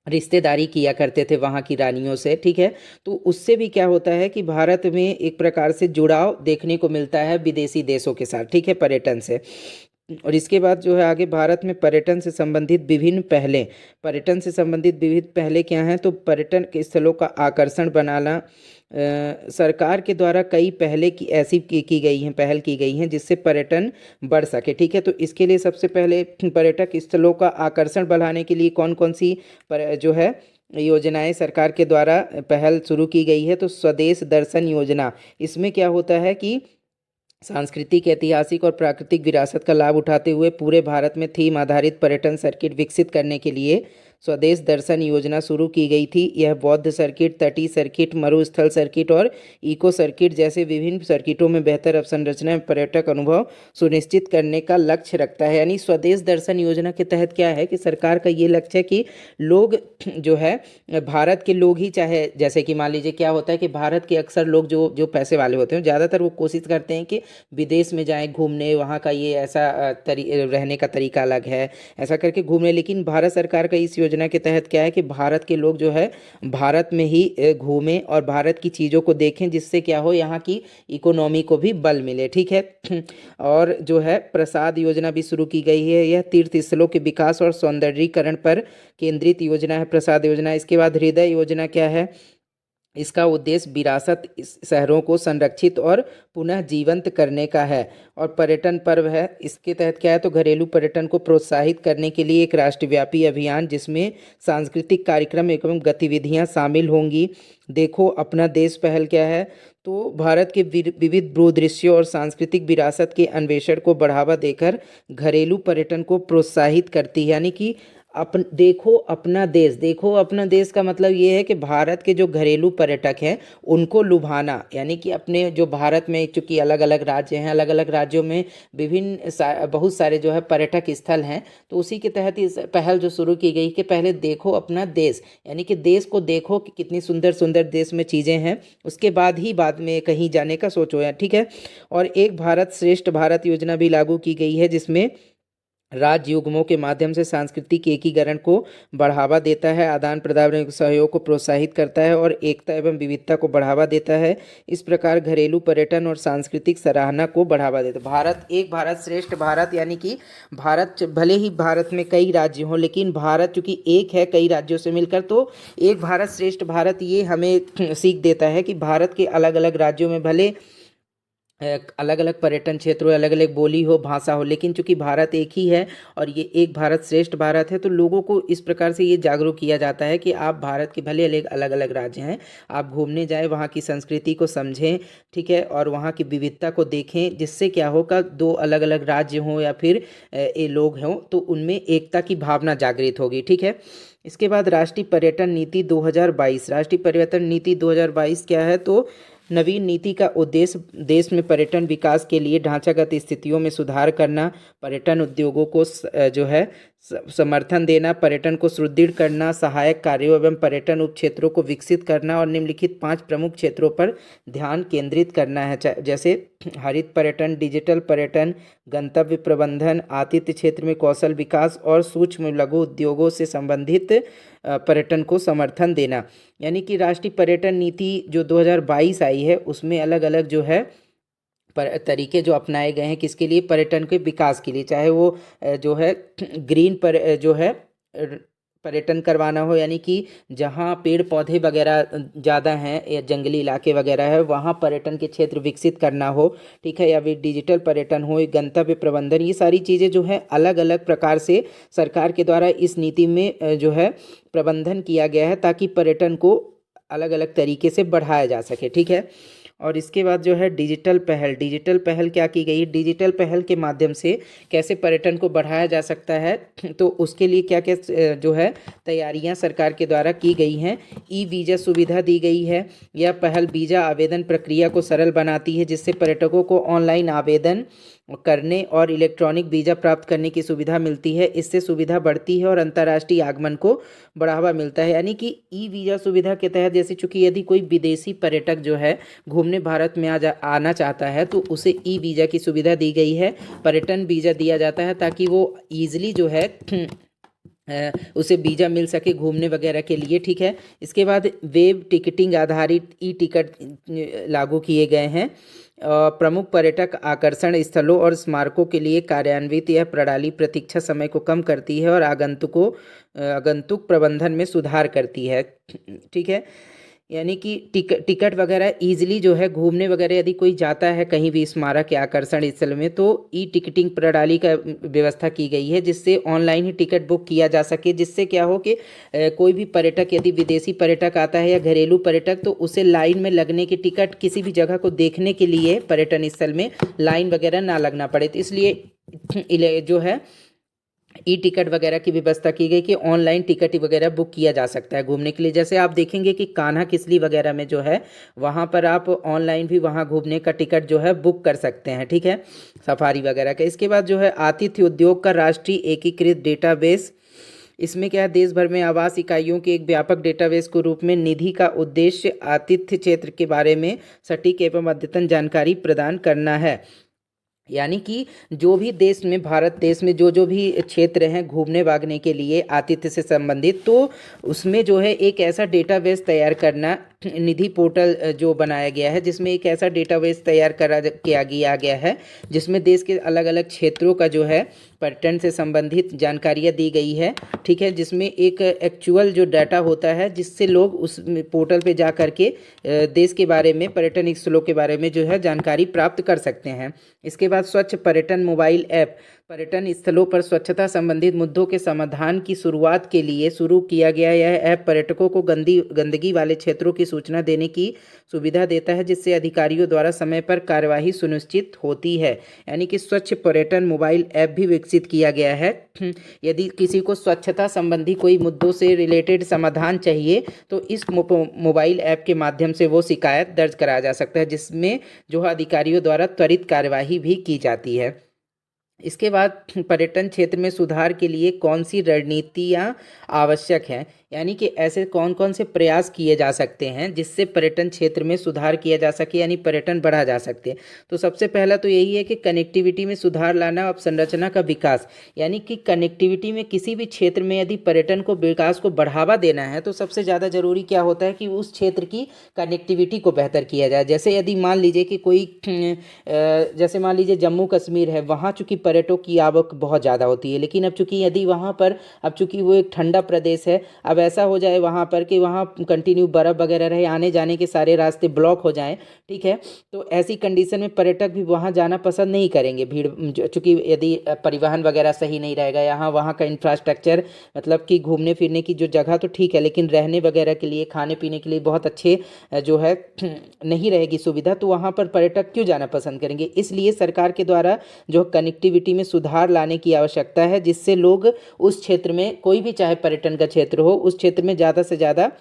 रिश्तेदारी किया करते थे वहाँ की रानियों से, ठीक है। तो उससे भी क्या होता है कि भारत में एक प्रकार से जुड़ाव देखने को मिलता है विदेशी देशों के साथ, ठीक है, पर्यटन से। और इसके बाद जो है आगे भारत में पर्यटन से संबंधित विभिन्न पहले क्या हैं, तो पर्यटन के स्थलों का आकर्षण बनाना। सरकार के द्वारा कई पहले की ऐसी की गई हैं, पहल की गई हैं जिससे पर्यटन बढ़ सके, ठीक है। तो इसके लिए सबसे पहले पर्यटक स्थलों का आकर्षण बढ़ाने के लिए कौन कौन सी जो है योजनाएं सरकार के द्वारा पहल शुरू की गई है, तो स्वदेश दर्शन योजना। इसमें क्या होता है कि सांस्कृतिक, ऐतिहासिक और प्राकृतिक विरासत का लाभ उठाते हुए पूरे भारत में थीम आधारित पर्यटन सर्किट विकसित करने के लिए स्वदेश दर्शन योजना शुरू की गई थी। यह बौद्ध सर्किट, तटीय सर्किट, मरुस्थल सर्किट और इको सर्किट जैसे विभिन्न सर्किटों में बेहतर अवसंरचना में पर्यटक अनुभव सुनिश्चित करने का लक्ष्य रखता है। यानी स्वदेश दर्शन योजना के तहत क्या है कि सरकार का ये लक्ष्य है कि लोग जो है भारत के लोग ही, चाहे जैसे कि मान लीजिए क्या होता है कि भारत के अक्सर लोग जो जो पैसे वाले होते हैं ज़्यादातर वो कोशिश करते हैं कि विदेश में जाएं घूमने, वहाँ का ये ऐसा रहने का तरीका अलग है, ऐसा करके घूमने। लेकिन भारत सरकार का इस योजना के तहत क्या है कि भारत के लोग जो है भारत में ही घूमें और भारत की चीज़ों को देखें, जिससे क्या हो, यहाँ की इकोनॉमी को भी बल मिले, ठीक है। और जो है प्रसाद योजना भी शुरू की गई है। यह तीर्थ स्थलों के विकास और सौंदर्यीकरण पर केंद्रित योजना है, प्रसाद योजना। इसके बाद हृदय योजना क्या है, इसका उद्देश्य विरासत शहरों को संरक्षित और पुनः जीवंत करने का है। और पर्यटन पर्व है, इसके तहत क्या है, तो घरेलू पर्यटन को प्रोत्साहित करने के लिए एक राष्ट्रव्यापी अभियान जिसमें सांस्कृतिक कार्यक्रम एवं गतिविधियां शामिल होंगी। देखो अपना देश पहल क्या है, तो भारत के विविध भूदृश्यों और सांस्कृतिक विरासत के अन्वेषण को बढ़ावा देकर घरेलू पर्यटन को प्रोत्साहित करती है। यानी कि देखो अपना देश, देखो अपना देश का मतलब ये है कि भारत के जो घरेलू पर्यटक हैं उनको लुभाना। यानी कि अपने जो भारत में चूंकि अलग अलग राज्य हैं, अलग अलग राज्यों में बहुत सारे जो है पर्यटक स्थल हैं, तो उसी के तहत इस पहल जो शुरू की गई कि पहले देखो अपना देश, यानी कि देश को देखो कि कितनी सुंदर सुंदर देश में चीज़ें हैं, उसके बाद ही बाद में कहीं जाने का सोचो यार, ठीक है। और एक भारत श्रेष्ठ भारत योजना भी लागू की गई है जिसमें राज्य युग्मों के माध्यम से सांस्कृतिक एकीकरण को बढ़ावा देता है, आदान प्रदान एवं सहयोग को प्रोत्साहित करता है और एकता एवं विविधता को बढ़ावा देता है। इस प्रकार घरेलू पर्यटन और सांस्कृतिक सराहना को बढ़ावा देता है। भारत एक भारत श्रेष्ठ भारत, यानी कि भारत भले ही भारत में कई राज्य हों, लेकिन भारत चूंकि एक है कई राज्यों से मिलकर, तो एक भारत श्रेष्ठ भारत ये हमें सीख देता है कि भारत के अलग अलग राज्यों में भले अलग अलग पर्यटन क्षेत्र हो, अलग अलग बोली हो, भाषा हो, लेकिन चूंकि भारत एक ही है और ये एक भारत श्रेष्ठ भारत है, तो लोगों को इस प्रकार से ये जागरूक किया जाता है कि आप भारत के भले अलग अलग राज्य हैं, आप घूमने जाएं, वहाँ की संस्कृति को समझें, ठीक है, और वहाँ की विविधता को देखें, जिससे क्या होगा, दो अलग अलग राज्य हों या फिर ये लोग हों, तो उनमें एकता की भावना जागृत होगी, ठीक है। इसके बाद राष्ट्रीय पर्यटन नीति 2022। राष्ट्रीय पर्यटन नीति 2022 क्या है, तो नवीन नीति का उद्देश्य देश में पर्यटन विकास के लिए ढांचागत स्थितियों में सुधार करना, पर्यटन उद्योगों को जो है समर्थन देना, पर्यटन को सुदृढ़ करना, सहायक कार्यों एवं पर्यटन उप क्षेत्रों को विकसित करना और निम्नलिखित 5 प्रमुख क्षेत्रों पर ध्यान केंद्रित करना है, जैसे हरित पर्यटन, डिजिटल पर्यटन, गंतव्य प्रबंधन, आतिथ्य क्षेत्र में कौशल विकास और सूक्ष्म लघु उद्योगों से संबंधित पर्यटन को समर्थन देना। यानी कि राष्ट्रीय पर्यटन नीति जो 2022 आई है उसमें अलग अलग जो है पर तरीके जो अपनाए गए हैं किसके लिए, पर्यटन के विकास के लिए, चाहे वो जो है ग्रीन पर जो है पर्यटन करवाना हो, यानी कि जहाँ पेड़ पौधे वगैरह ज़्यादा हैं या जंगली इलाके वगैरह है वहाँ पर्यटन के क्षेत्र विकसित करना हो, ठीक है, या फिर डिजिटल पर्यटन हो, गंतव्य प्रबंधन, ये सारी चीज़ें जो है अलग अलग प्रकार से सरकार के द्वारा इस नीति में जो है प्रबंधन किया गया है ताकि पर्यटन को अलग अलग तरीके से बढ़ाया जा सके, ठीक है। और इसके बाद जो है डिजिटल पहल क्या की गई, डिजिटल पहल के माध्यम से कैसे पर्यटन को बढ़ाया जा सकता है, तो उसके लिए क्या क्या जो है तैयारियां सरकार के द्वारा की गई हैं। ई वीज़ा सुविधा दी गई है। यह पहल वीज़ा आवेदन प्रक्रिया को सरल बनाती है जिससे पर्यटकों को ऑनलाइन आवेदन करने और इलेक्ट्रॉनिक वीज़ा प्राप्त करने की सुविधा मिलती है। इससे सुविधा बढ़ती है और अंतर्राष्ट्रीय आगमन को बढ़ावा मिलता है। यानी कि ई वीज़ा सुविधा के तहत जैसे चूंकि यदि कोई विदेशी पर्यटक जो है घूमने भारत में आना चाहता है तो उसे ई वीज़ा की सुविधा दी गई है, पर्यटन वीज़ा दिया जाता है ताकि वो ईजिली जो है उसे वीज़ा मिल सके घूमने वगैरह के लिए, ठीक है। इसके बाद वेब टिकटिंग आधारित ई टिकट लागू किए गए हैं। प्रमुख पर्यटक आकर्षण स्थलों और स्मारकों के लिए कार्यान्वित यह प्रणाली प्रतीक्षा समय को कम करती है और आगंतुक प्रबंधन में सुधार करती है, ठीक है। यानी कि टिकट वगैरह ईजिली जो है घूमने वगैरह यदि कोई जाता है कहीं भी स्मारक या आकर्षण स्थल में तो ई टिकटिंग प्रणाली का व्यवस्था की गई है जिससे ऑनलाइन ही टिकट बुक किया जा सके, जिससे क्या हो कि कोई भी पर्यटक यदि विदेशी पर्यटक आता है या घरेलू पर्यटक तो उसे लाइन में लगने की टिकट किसी भी जगह को देखने के लिए पर्यटन स्थल में लाइन वगैरह ना लगना पड़े, तो इसलिए जो है ई टिकट वगैरह की व्यवस्था की गई कि ऑनलाइन टिकट वगैरह बुक किया जा सकता है घूमने के लिए। जैसे आप देखेंगे कि कान्हा किसली वगैरह में जो है वहाँ पर आप ऑनलाइन भी वहाँ घूमने का टिकट जो है बुक कर सकते हैं, ठीक है, सफारी वगैरह का। इसके बाद जो है आतिथ्य उद्योग का राष्ट्रीय एकीकृत डेटाबेस, इसमें क्या है देश भर में आवास इकाइयों के एक व्यापक डेटाबेस के रूप में निधि का उद्देश्य आतिथ्य क्षेत्र के बारे में सटीक एवं अद्यतन जानकारी प्रदान करना है। यानी कि जो भी देश में भारत देश में जो जो भी क्षेत्र हैं घूमने भागने के लिए आतिथ्य से संबंधित तो उसमें जो है एक ऐसा डेटाबेस तैयार करना, निधि पोर्टल जो बनाया गया है जिसमें एक ऐसा डेटाबेस तैयार किया गया है जिसमें देश के अलग अलग क्षेत्रों का जो है पर्यटन से संबंधित जानकारियाँ दी गई है, ठीक है, जिसमें एक एक्चुअल जो डाटा होता है जिससे लोग उस पोर्टल पे जा कर के देश के बारे में पर्यटन स्थलों के बारे में जो है जानकारी प्राप्त कर सकते हैं। इसके बाद स्वच्छ पर्यटन मोबाइल ऐप, पर्यटन स्थलों पर स्वच्छता संबंधित मुद्दों के समाधान की शुरुआत के लिए शुरू किया गया यह ऐप पर्यटकों को गंदगी वाले क्षेत्रों की सूचना देने की सुविधा देता है जिससे अधिकारियों द्वारा समय पर कार्यवाही सुनिश्चित होती है। यानी कि स्वच्छ पर्यटन मोबाइल ऐप भी विकसित किया गया है। यदि किसी को स्वच्छता संबंधी कोई मुद्दों से रिलेटेड समाधान चाहिए तो इस मोबाइल ऐप के माध्यम से वो शिकायत दर्ज कराया जा सकता है जिसमें जो है अधिकारियों द्वारा त्वरित कार्यवाही भी की जाती है। इसके बाद पर्यटन क्षेत्र में सुधार के लिए कौन सी रणनीतियाँ आवश्यक हैं, यानी कि ऐसे कौन कौन से प्रयास किए जा सकते हैं जिससे पर्यटन क्षेत्र में सुधार किया जा सके यानी पर्यटन बढ़ा जा सकते। तो सबसे पहला तो यही है कि कनेक्टिविटी में सुधार लाना, अवसंरचना का विकास, यानी कि कनेक्टिविटी में किसी भी क्षेत्र में यदि पर्यटन को विकास को बढ़ावा देना है तो सबसे ज़्यादा जरूरी क्या होता है कि उस क्षेत्र की कनेक्टिविटी को बेहतर किया जाए। जैसे यदि मान लीजिए कि जैसे मान लीजिए जम्मू कश्मीर है, वहाँ चूँकि पर्यटकों की आवक बहुत ज़्यादा होती है, लेकिन अब चूँकि यदि वहाँ पर अब चूँकि वो एक ठंडा प्रदेश है, अब ऐसा हो जाए वहाँ पर कि वहाँ कंटिन्यू बर्फ़ वगैरह रहे, आने जाने के सारे रास्ते ब्लॉक हो जाएं, ठीक है, तो ऐसी कंडीशन में पर्यटक भी वहाँ जाना पसंद नहीं करेंगे। भीड़ चूँकि यदि परिवहन वगैरह सही नहीं रहेगा, यहाँ वहाँ का इंफ्रास्ट्रक्चर मतलब कि घूमने फिरने की जो जगह तो ठीक है लेकिन रहने वगैरह के लिए खाने पीने के लिए बहुत अच्छे जो है नहीं रहेगी सुविधा, तो वहाँ पर पर्यटक क्यों जाना पसंद करेंगे। इसलिए सरकार के द्वारा जो कनेक्टिविटी में सुधार लाने की आवश्यकता है जिससे लोग उस क्षेत्र में कोई भी चाहे पर्यटन का क्षेत्र हो उस क्षेत्र में ज़्यादा से ज़्यादा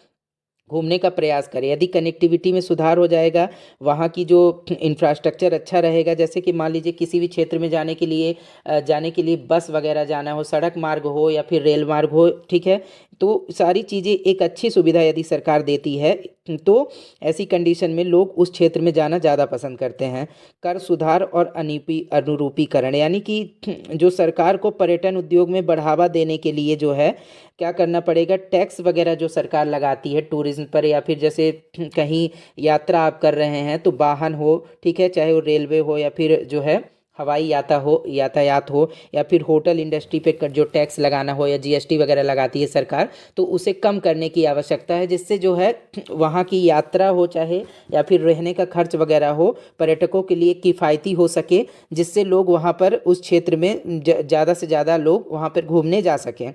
घूमने का प्रयास करें। यदि कनेक्टिविटी में सुधार हो जाएगा, वहाँ की जो इंफ्रास्ट्रक्चर अच्छा रहेगा, जैसे कि मान लीजिए किसी भी क्षेत्र में जाने के लिए बस वगैरह जाना हो, सड़क मार्ग हो या फिर रेल मार्ग हो, ठीक है, तो सारी चीज़ें एक अच्छी सुविधा यदि सरकार देती है तो ऐसी कंडीशन में लोग उस क्षेत्र में जाना ज़्यादा पसंद करते हैं। कर सुधार और अनुरूपीकरण, यानी कि जो सरकार को पर्यटन उद्योग में बढ़ावा देने के लिए जो है क्या करना पड़ेगा, टैक्स वगैरह जो सरकार लगाती है टूरिज्म स्टेशन पर, या फिर जैसे कहीं यात्रा आप कर रहे हैं तो वाहन हो, ठीक है, चाहे वो रेलवे हो या फिर जो है हवाई यातायात हो, या फिर होटल इंडस्ट्री पे जो टैक्स लगाना हो या जीएसटी वगैरह लगाती है सरकार, तो उसे कम करने की आवश्यकता है, जिससे जो है वहाँ की यात्रा हो चाहे या फिर रहने का खर्च वगैरह हो, पर्यटकों के लिए किफ़ायती हो सके, जिससे लोग वहाँ पर उस क्षेत्र में ज़्यादा से ज़्यादा लोग वहाँ पर घूमने जा सकें।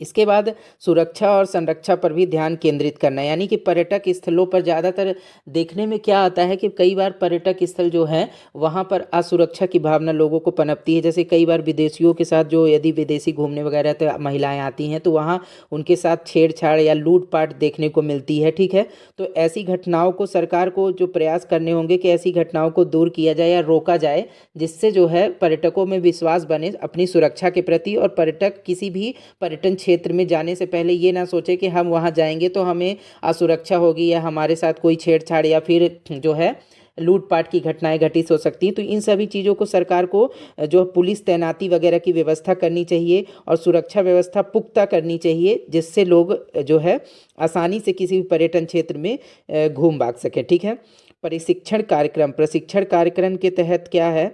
इसके बाद सुरक्षा और संरक्षा पर भी ध्यान केंद्रित करना, यानी कि पर्यटक स्थलों पर ज़्यादातर देखने में क्या आता है कि कई बार पर्यटक स्थल जो हैं वहाँ पर असुरक्षा की भावना लोगों को पनपती है। जैसे कई बार विदेशियों के साथ, जो यदि विदेशी घूमने वगैरह तो महिलाएं आती हैं, तो वहाँ उनके साथ छेड़छाड़ या लूटपाट देखने को मिलती है, ठीक है। तो ऐसी घटनाओं को सरकार को जो प्रयास करने होंगे कि ऐसी घटनाओं को दूर किया जाए या रोका जाए, जिससे जो है पर्यटकों में विश्वास बने अपनी सुरक्षा के प्रति, और पर्यटक किसी भी पर्यटन क्षेत्र में जाने से पहले ये ना सोचे कि हम वहाँ जाएंगे तो हमें असुरक्षा होगी या हमारे साथ कोई छेड़छाड़ या फिर जो है लूटपाट की घटनाएं घटित हो सकती हैं। तो इन सभी चीज़ों को सरकार को जो पुलिस तैनाती वगैरह की व्यवस्था करनी चाहिए और सुरक्षा व्यवस्था पुख्ता करनी चाहिए, जिससे लोग जो है आसानी से किसी भी पर्यटन क्षेत्र में घूम भाग सकें, ठीक है। प्रशिक्षण कार्यक्रम के तहत क्या है,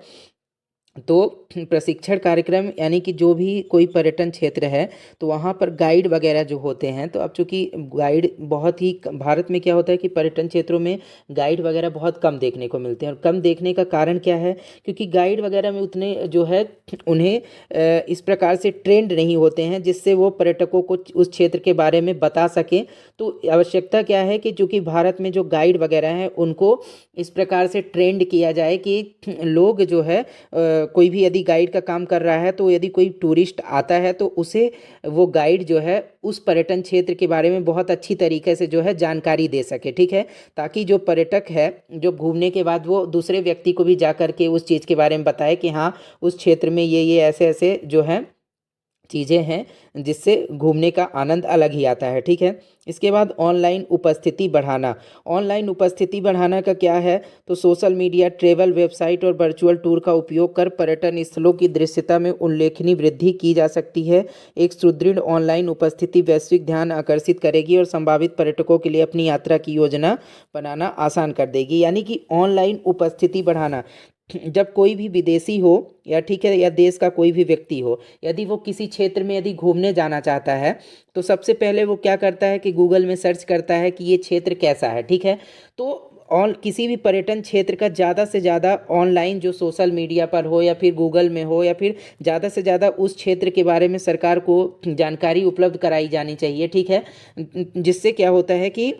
तो प्रशिक्षण कार्यक्रम यानी कि जो भी कोई पर्यटन क्षेत्र है तो वहाँ पर गाइड वगैरह जो होते हैं, तो अब चूंकि गाइड बहुत ही भारत में क्या होता है कि पर्यटन क्षेत्रों में गाइड वगैरह बहुत कम देखने को मिलते हैं। और कम देखने का कारण क्या है, क्योंकि गाइड वगैरह में उतने जो है उन्हें इस प्रकार से ट्रेंड नहीं होते हैं जिससे वो पर्यटकों को उस क्षेत्र के बारे में बता सकें। तो आवश्यकता क्या है कि चूँकि भारत में जो गाइड वगैरह हैं उनको इस प्रकार से ट्रेंड किया जाए कि लोग जो है कोई भी यदि गाइड का काम कर रहा है, तो यदि कोई टूरिस्ट आता है तो उसे वो गाइड जो है उस पर्यटन क्षेत्र के बारे में बहुत अच्छी तरीके से जो है जानकारी दे सके, ठीक है, ताकि जो पर्यटक है जो घूमने के बाद वो दूसरे व्यक्ति को भी जा कर के उस चीज़ के बारे में बताए कि हाँ उस क्षेत्र में ये ऐसे ऐसे जो है चीज़ें हैं, जिससे घूमने का आनंद अलग ही आता है, ठीक है। इसके बाद ऑनलाइन उपस्थिति बढ़ाना का क्या है, तो सोशल मीडिया, ट्रैवल वेबसाइट और वर्चुअल टूर का उपयोग कर पर्यटन स्थलों की दृश्यता में उल्लेखनीय वृद्धि की जा सकती है। एक सुदृढ़ ऑनलाइन उपस्थिति वैश्विक ध्यान आकर्षित करेगी और संभावित पर्यटकों के लिए अपनी यात्रा की योजना बनाना आसान कर देगी। यानी कि ऑनलाइन उपस्थिति बढ़ाना, जब कोई भी विदेशी हो या ठीक है या देश का कोई भी व्यक्ति हो, यदि वो किसी क्षेत्र में यदि घूमने जाना चाहता है, तो सबसे पहले वो क्या करता है कि गूगल में सर्च करता है कि ये क्षेत्र कैसा है, ठीक है। तो और किसी भी पर्यटन क्षेत्र का ज़्यादा से ज़्यादा ऑनलाइन जो सोशल मीडिया पर हो या फिर गूगल में हो, या फिर ज़्यादा से ज़्यादा उस क्षेत्र के बारे में सरकार को जानकारी उपलब्ध कराई जानी चाहिए, ठीक है। जिससे क्या होता है कि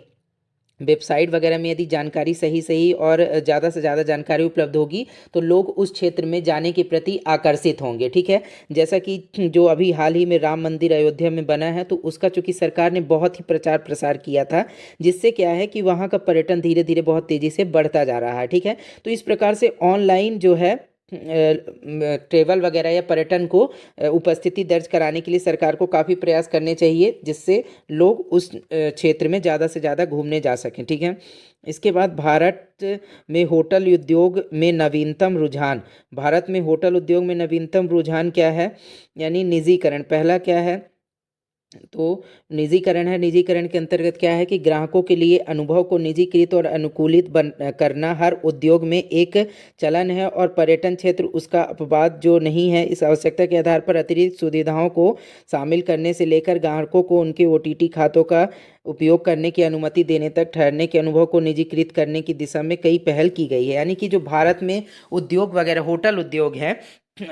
वेबसाइट वगैरह में यदि जानकारी सही सही और ज़्यादा से ज़्यादा जानकारी उपलब्ध होगी तो लोग उस क्षेत्र में जाने के प्रति आकर्षित होंगे, ठीक है। जैसा कि जो अभी हाल ही में राम मंदिर अयोध्या में बना है, तो उसका चूंकि सरकार ने बहुत ही प्रचार प्रसार किया था, जिससे क्या है कि वहाँ का पर्यटन धीरे धीरे बहुत तेज़ी से बढ़ता जा रहा है, ठीक है। तो इस प्रकार से ऑनलाइन जो है ट्रेवल वगैरह या पर्यटन को उपस्थिति दर्ज कराने के लिए सरकार को काफ़ी प्रयास करने चाहिए, जिससे लोग उस क्षेत्र में ज़्यादा से ज़्यादा घूमने जा सकें, ठीक है। इसके बाद भारत में होटल उद्योग में नवीनतम रुझान क्या है, यानी निजीकरण। पहला क्या है, तो निजीकरण है। निजीकरण के अंतर्गत क्या है कि ग्राहकों के लिए अनुभव को निजीकृत और अनुकूलित करना हर उद्योग में एक चलन है और पर्यटन क्षेत्र उसका अपवाद जो नहीं है। इस आवश्यकता के आधार पर अतिरिक्त सुविधाओं को शामिल करने से लेकर ग्राहकों को उनके ओटीटी खातों का उपयोग करने की अनुमति देने तक ठहरने के अनुभव को निजीकृत करने की दिशा में कई पहल की गई है। यानी कि जो भारत में उद्योग वगैरह होटल उद्योग है,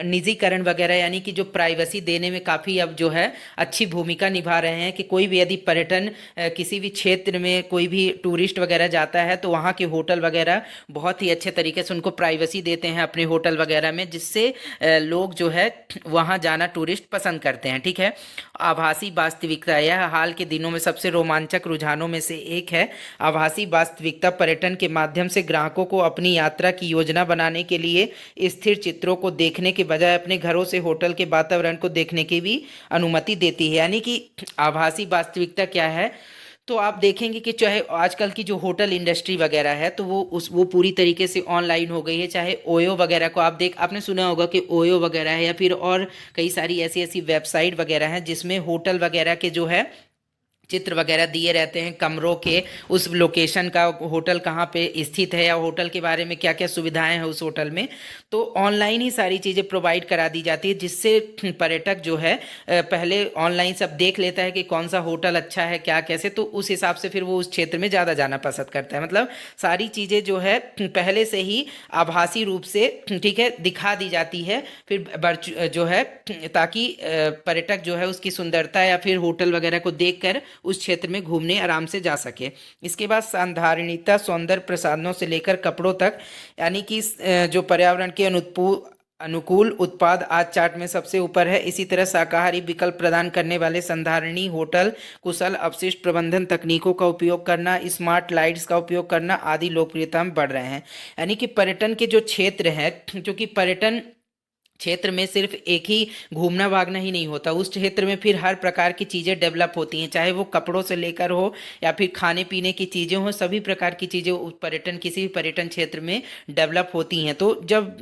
निजीकरण वगैरह यानी कि जो प्राइवेसी देने में काफ़ी अब जो है अच्छी भूमिका निभा रहे हैं कि कोई भी यदि पर्यटन किसी भी क्षेत्र में कोई भी टूरिस्ट वगैरह जाता है तो वहाँ के होटल वगैरह बहुत ही अच्छे तरीके से उनको प्राइवेसी देते हैं अपने होटल वगैरह में, जिससे लोग जो है वहाँ जाना टूरिस्ट पसंद करते हैं, ठीक है। आभासी वास्तविकता, यह हाल के दिनों में सबसे रोमांचक रुझानों में से एक है। आभासी वास्तविकता पर्यटन के माध्यम से ग्राहकों को अपनी यात्रा की योजना बनाने के लिए स्थिर चित्रों को देखने के बजाय अपने घरों से होटल के वातावरण को देखने की भी अनुमति देती है। यानी कि आभासी वास्तविकता क्या है, तो आप देखेंगे कि चाहे आजकल की जो होटल इंडस्ट्री वगैरह है तो वो पूरी तरीके से ऑनलाइन हो गई है। चाहे ओयो वगैरह को आपने सुना होगा कि ओयो वगैरह है, या फिर और कई सारी ऐसी ऐसी वेबसाइट वगैरह हैं जिसमें होटल वगैरह के जो है चित्र वगैरह दिए रहते हैं कमरों के, उस लोकेशन का, होटल कहाँ पे स्थित है या होटल के बारे में क्या क्या सुविधाएं हैं उस होटल में। तो ऑनलाइन ही सारी चीज़ें प्रोवाइड करा दी जाती है, जिससे पर्यटक जो है पहले ऑनलाइन सब देख लेता है कि कौन सा होटल अच्छा है क्या कैसे, तो उस हिसाब से फिर वो उस क्षेत्र में ज़्यादा जाना पसंद करता है। मतलब सारी चीज़ें जो है पहले से ही आभासी रूप से, ठीक है, दिखा दी जाती है फिर जो है, ताकि पर्यटक जो है उसकी सुंदरता या फिर होटल वगैरह को देखकर उस क्षेत्र में घूमने आराम से जा सके। इसके बाद सांधारणीयता, सौंदर्य प्रसाधनों से लेकर कपड़ों तक, यानी कि जो पर्यावरण के अनुकूल उत्पाद आज चार्ट में सबसे ऊपर है। इसी तरह शाकाहारी विकल्प प्रदान करने वाले संधारणी होटल, कुशल अपशिष्ट प्रबंधन तकनीकों का उपयोग करना, स्मार्ट लाइट्स का उपयोग करना आदि लोकप्रियता में बढ़ रहे हैं। यानी कि पर्यटन के जो क्षेत्र है, क्योंकि पर्यटन क्षेत्र में सिर्फ एक ही घूमना भागना ही नहीं होता, उस क्षेत्र में फिर हर प्रकार की चीज़ें डेवलप होती हैं, चाहे वो कपड़ों से लेकर हो या फिर खाने पीने की चीज़ें हो, सभी प्रकार की चीज़ें पर्यटन, किसी भी पर्यटन क्षेत्र में डेवलप होती हैं। तो जब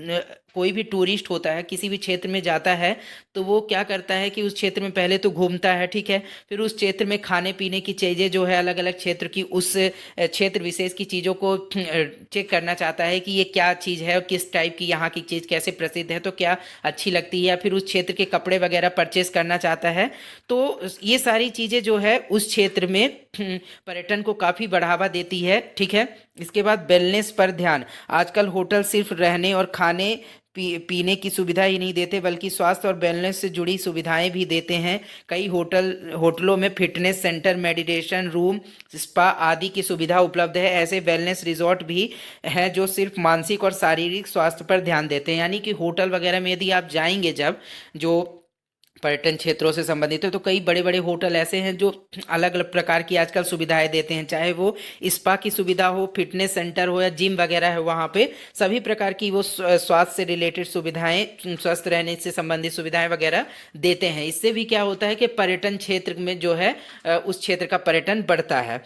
कोई भी टूरिस्ट होता है किसी भी क्षेत्र में जाता है, तो वो क्या करता है कि उस क्षेत्र में पहले तो घूमता है, ठीक है, फिर उस क्षेत्र में खाने पीने की चीज़ें जो है अलग अलग क्षेत्र की, उस क्षेत्र विशेष की चीज़ों को चेक करना चाहता है कि ये क्या चीज़ है और किस टाइप की यहाँ की चीज़ कैसे प्रसिद्ध है, तो क्या अच्छी लगती है, या फिर उस क्षेत्र के कपड़े वगैरह परचेस करना चाहता है। तो ये सारी चीज़ें जो है उस क्षेत्र में पर्यटन को काफ़ी बढ़ावा देती है, ठीक है। इसके बाद वेलनेस पर ध्यान, आजकल होटल सिर्फ रहने और खाने पीने की सुविधा ही नहीं देते, बल्कि स्वास्थ्य और वेलनेस से जुड़ी सुविधाएं भी देते हैं। कई होटलों में fitness centre, meditation room, spa आदि की सुविधा उपलब्ध है। ऐसे वेलनेस रिजॉर्ट भी हैं जो सिर्फ मानसिक और शारीरिक स्वास्थ्य पर ध्यान देते हैं। यानी कि होटल वगैरह में यदि आप जाएंगे, जब जो पर्यटन क्षेत्रों से संबंधित है, तो कई बड़े बड़े होटल ऐसे हैं जो अलग अलग प्रकार की आजकल सुविधाएं देते हैं, चाहे वो स्पा की सुविधा हो, फिटनेस सेंटर हो या जिम वगैरह है, वहाँ पे सभी प्रकार की वो स्वास्थ्य से रिलेटेड सुविधाएं, स्वस्थ रहने से संबंधित सुविधाएं वगैरह देते हैं। इससे भी क्या होता है कि पर्यटन क्षेत्र में जो है उस क्षेत्र का पर्यटन बढ़ता है।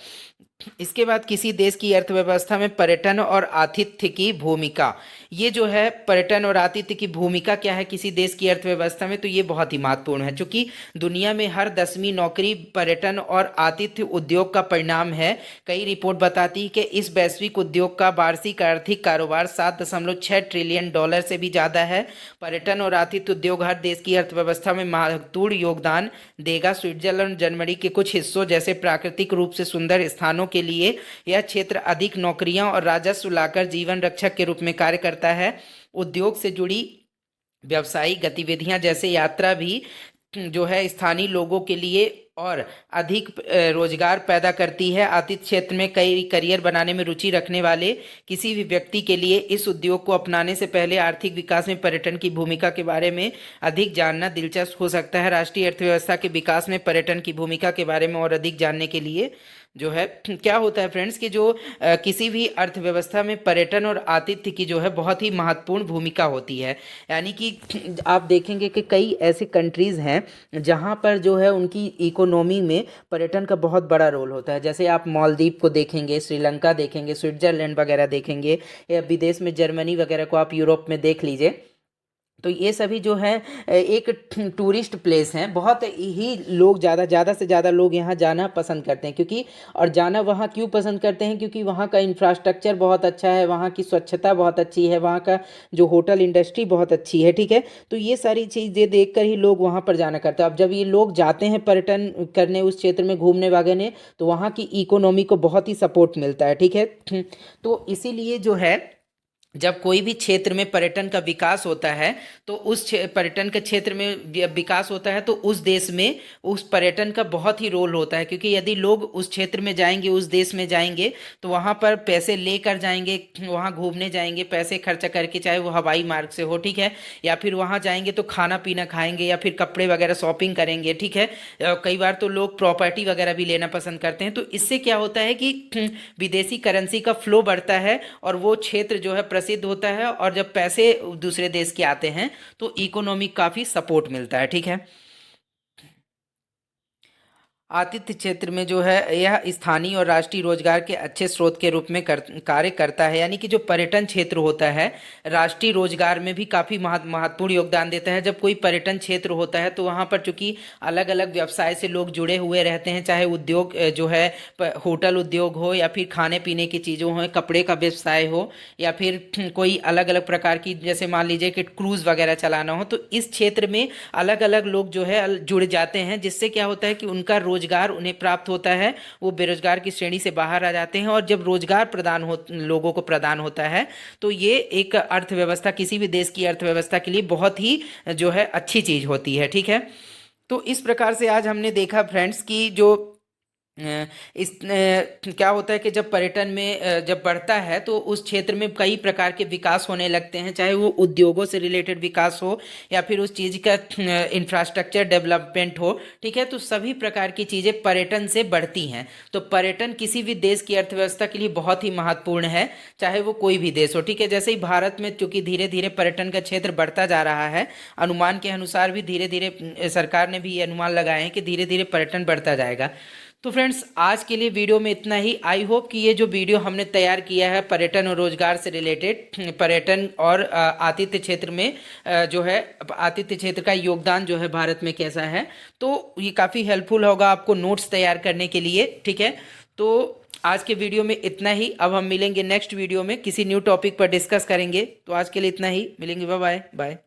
इसके बाद किसी देश की अर्थव्यवस्था में पर्यटन और आतिथ्य की भूमिका, ये जो है पर्यटन और आतिथ्य की भूमिका क्या है किसी देश की अर्थव्यवस्था में, तो ये बहुत ही महत्वपूर्ण है, क्योंकि दुनिया में हर 10वीं नौकरी पर्यटन और आतिथ्य उद्योग का परिणाम है। कई रिपोर्ट बताती है कि इस वैश्विक उद्योग का वार्षिक आर्थिक कारोबार 7.6 ट्रिलियन डॉलर से भी ज़्यादा है। पर्यटन और आतिथ्य उद्योग हर देश की अर्थव्यवस्था में महत्वपूर्ण योगदान देगा। स्विट्जरलैंड और जर्मनी के कुछ हिस्सों जैसे प्राकृतिक रूप से सुंदर स्थानों के लिए यह क्षेत्र अधिक नौकरियां और राजस्व लाकर जीवन रक्षक के रूप में कार्य करता है। उद्योग से जुड़ी व्यावसायिक गतिविधियां जैसे यात्रा भी जो है स्थानीय लोगों के लिए और अधिक रोजगार पैदा करती है। आतिथ्य क्षेत्र में कई करियर बनाने में रुचि रखने वाले किसी भी व्यक्ति के लिए इस उद्योग को अपनाने से पहले आर्थिक विकास में पर्यटन की भूमिका के बारे में अधिक जानना दिलचस्प हो सकता है। राष्ट्रीय अर्थव्यवस्था के विकास में पर्यटन की भूमिका के बारे में और अधिक जानने के लिए जो है क्या होता है फ्रेंड्स, कि जो किसी भी अर्थव्यवस्था में पर्यटन और आतिथ्य की जो है बहुत ही महत्वपूर्ण भूमिका होती है। यानी कि आप देखेंगे कि कई ऐसी कंट्रीज़ हैं जहाँ पर जो है उनकी इकोनॉमी में पर्यटन का बहुत बड़ा रोल होता है। जैसे आप मालदीव को देखेंगे, श्रीलंका देखेंगे, स्विट्जरलैंड वगैरह देखेंगे, या विदेश में जर्मनी वगैरह को आप यूरोप में देख लीजिए, तो ये सभी जो है एक टूरिस्ट प्लेस हैं। बहुत ही लोग ज़्यादा से ज़्यादा लोग यहाँ जाना पसंद करते हैं, क्योंकि और जाना वहाँ क्यों पसंद करते हैं, क्योंकि वहाँ का इंफ्रास्ट्रक्चर बहुत अच्छा है, वहाँ की स्वच्छता बहुत अच्छी है, वहाँ का जो होटल इंडस्ट्री बहुत अच्छी है, ठीक है। तो ये सारी चीज़ें देख कर ही लोग वहाँ पर जाना करते हैं। अब जब ये लोग जाते हैं पर्यटन करने उस क्षेत्र में घूमने वगैरह, तो वहाँ की इकोनॉमी को बहुत ही सपोर्ट मिलता है, ठीक है। तो इसीलिए जो है जब कोई भी क्षेत्र में पर्यटन का विकास होता है, तो उस पर्यटन के क्षेत्र में विकास होता है, तो उस देश में उस पर्यटन का बहुत ही रोल होता है। क्योंकि यदि लोग उस क्षेत्र में जाएंगे, उस देश में जाएंगे, तो वहाँ पर पैसे लेकर जाएंगे, वहाँ घूमने जाएंगे पैसे खर्चा करके, चाहे वो हवाई मार्ग से हो, ठीक है, या फिर वहाँ जाएंगे तो खाना पीना खाएंगे या फिर कपड़े वगैरह शॉपिंग करेंगे, ठीक है। कई बार तो लोग प्रॉपर्टी वगैरह भी लेना पसंद करते हैं। तो इससे क्या होता है कि विदेशी करेंसी का फ्लो बढ़ता है और वो क्षेत्र जो है प्रसिद्ध होता है, और जब पैसे दूसरे देश के आते हैं तो इकोनॉमी काफ़ी सपोर्ट मिलता है, ठीक है। आतिथ्य क्षेत्र में जो है यह स्थानीय और राष्ट्रीय रोजगार के अच्छे स्रोत के रूप में कार्य करता है। यानी कि जो पर्यटन क्षेत्र होता है राष्ट्रीय रोजगार में भी काफ़ी महत्वपूर्ण योगदान देता है। जब कोई पर्यटन क्षेत्र होता है तो वहाँ पर चूंकि अलग अलग व्यवसाय से लोग जुड़े हुए रहते हैं, चाहे उद्योग जो है होटल उद्योग हो या फिर खाने पीने की चीज़ों हो, कपड़े का व्यवसाय हो या फिर कोई अलग अलग प्रकार की, जैसे मान लीजिए कि क्रूज़ वगैरह चलाना हो, तो इस क्षेत्र में अलग अलग लोग जो है जुड़ जाते हैं, जिससे क्या होता है कि उनका रोजगार उन्हें प्राप्त होता है, वो बेरोजगार की श्रेणी से बाहर आ जाते हैं। और जब रोजगार प्रदान हो लोगों को प्रदान होता है तो ये एक अर्थव्यवस्था, किसी भी देश की अर्थव्यवस्था के लिए बहुत ही जो है अच्छी चीज़ होती है। ठीक है, तो इस प्रकार से आज हमने देखा फ्रेंड्स कि जो क्या होता है कि जब पर्यटन में जब बढ़ता है तो उस क्षेत्र में कई प्रकार के विकास होने लगते हैं, चाहे वो उद्योगों से रिलेटेड विकास हो या फिर उस चीज़ का इंफ्रास्ट्रक्चर डेवलपमेंट हो। ठीक है, तो सभी प्रकार की चीज़ें पर्यटन से बढ़ती हैं। तो पर्यटन किसी भी देश की अर्थव्यवस्था के लिए बहुत ही महत्वपूर्ण है, चाहे वो कोई भी देश हो। ठीक है, जैसे ही भारत में चूंकि धीरे धीरे पर्यटन का क्षेत्र बढ़ता जा रहा है, अनुमान के अनुसार भी धीरे धीरे सरकार ने भी ये अनुमान लगाए हैं कि धीरे धीरे पर्यटन बढ़ता जाएगा। तो फ्रेंड्स आज के लिए वीडियो में इतना ही। आई होप कि ये जो वीडियो हमने तैयार किया है पर्यटन और रोजगार से रिलेटेड, पर्यटन और आतिथ्य क्षेत्र में जो है आतिथ्य क्षेत्र का योगदान जो है भारत में कैसा है, तो ये काफ़ी हेल्पफुल होगा आपको नोट्स तैयार करने के लिए। ठीक है, तो आज के वीडियो में इतना ही। अब हम मिलेंगे नेक्स्ट वीडियो में, किसी न्यू टॉपिक पर डिस्कस करेंगे। तो आज के लिए इतना ही, मिलेंगे। Bye bye bye.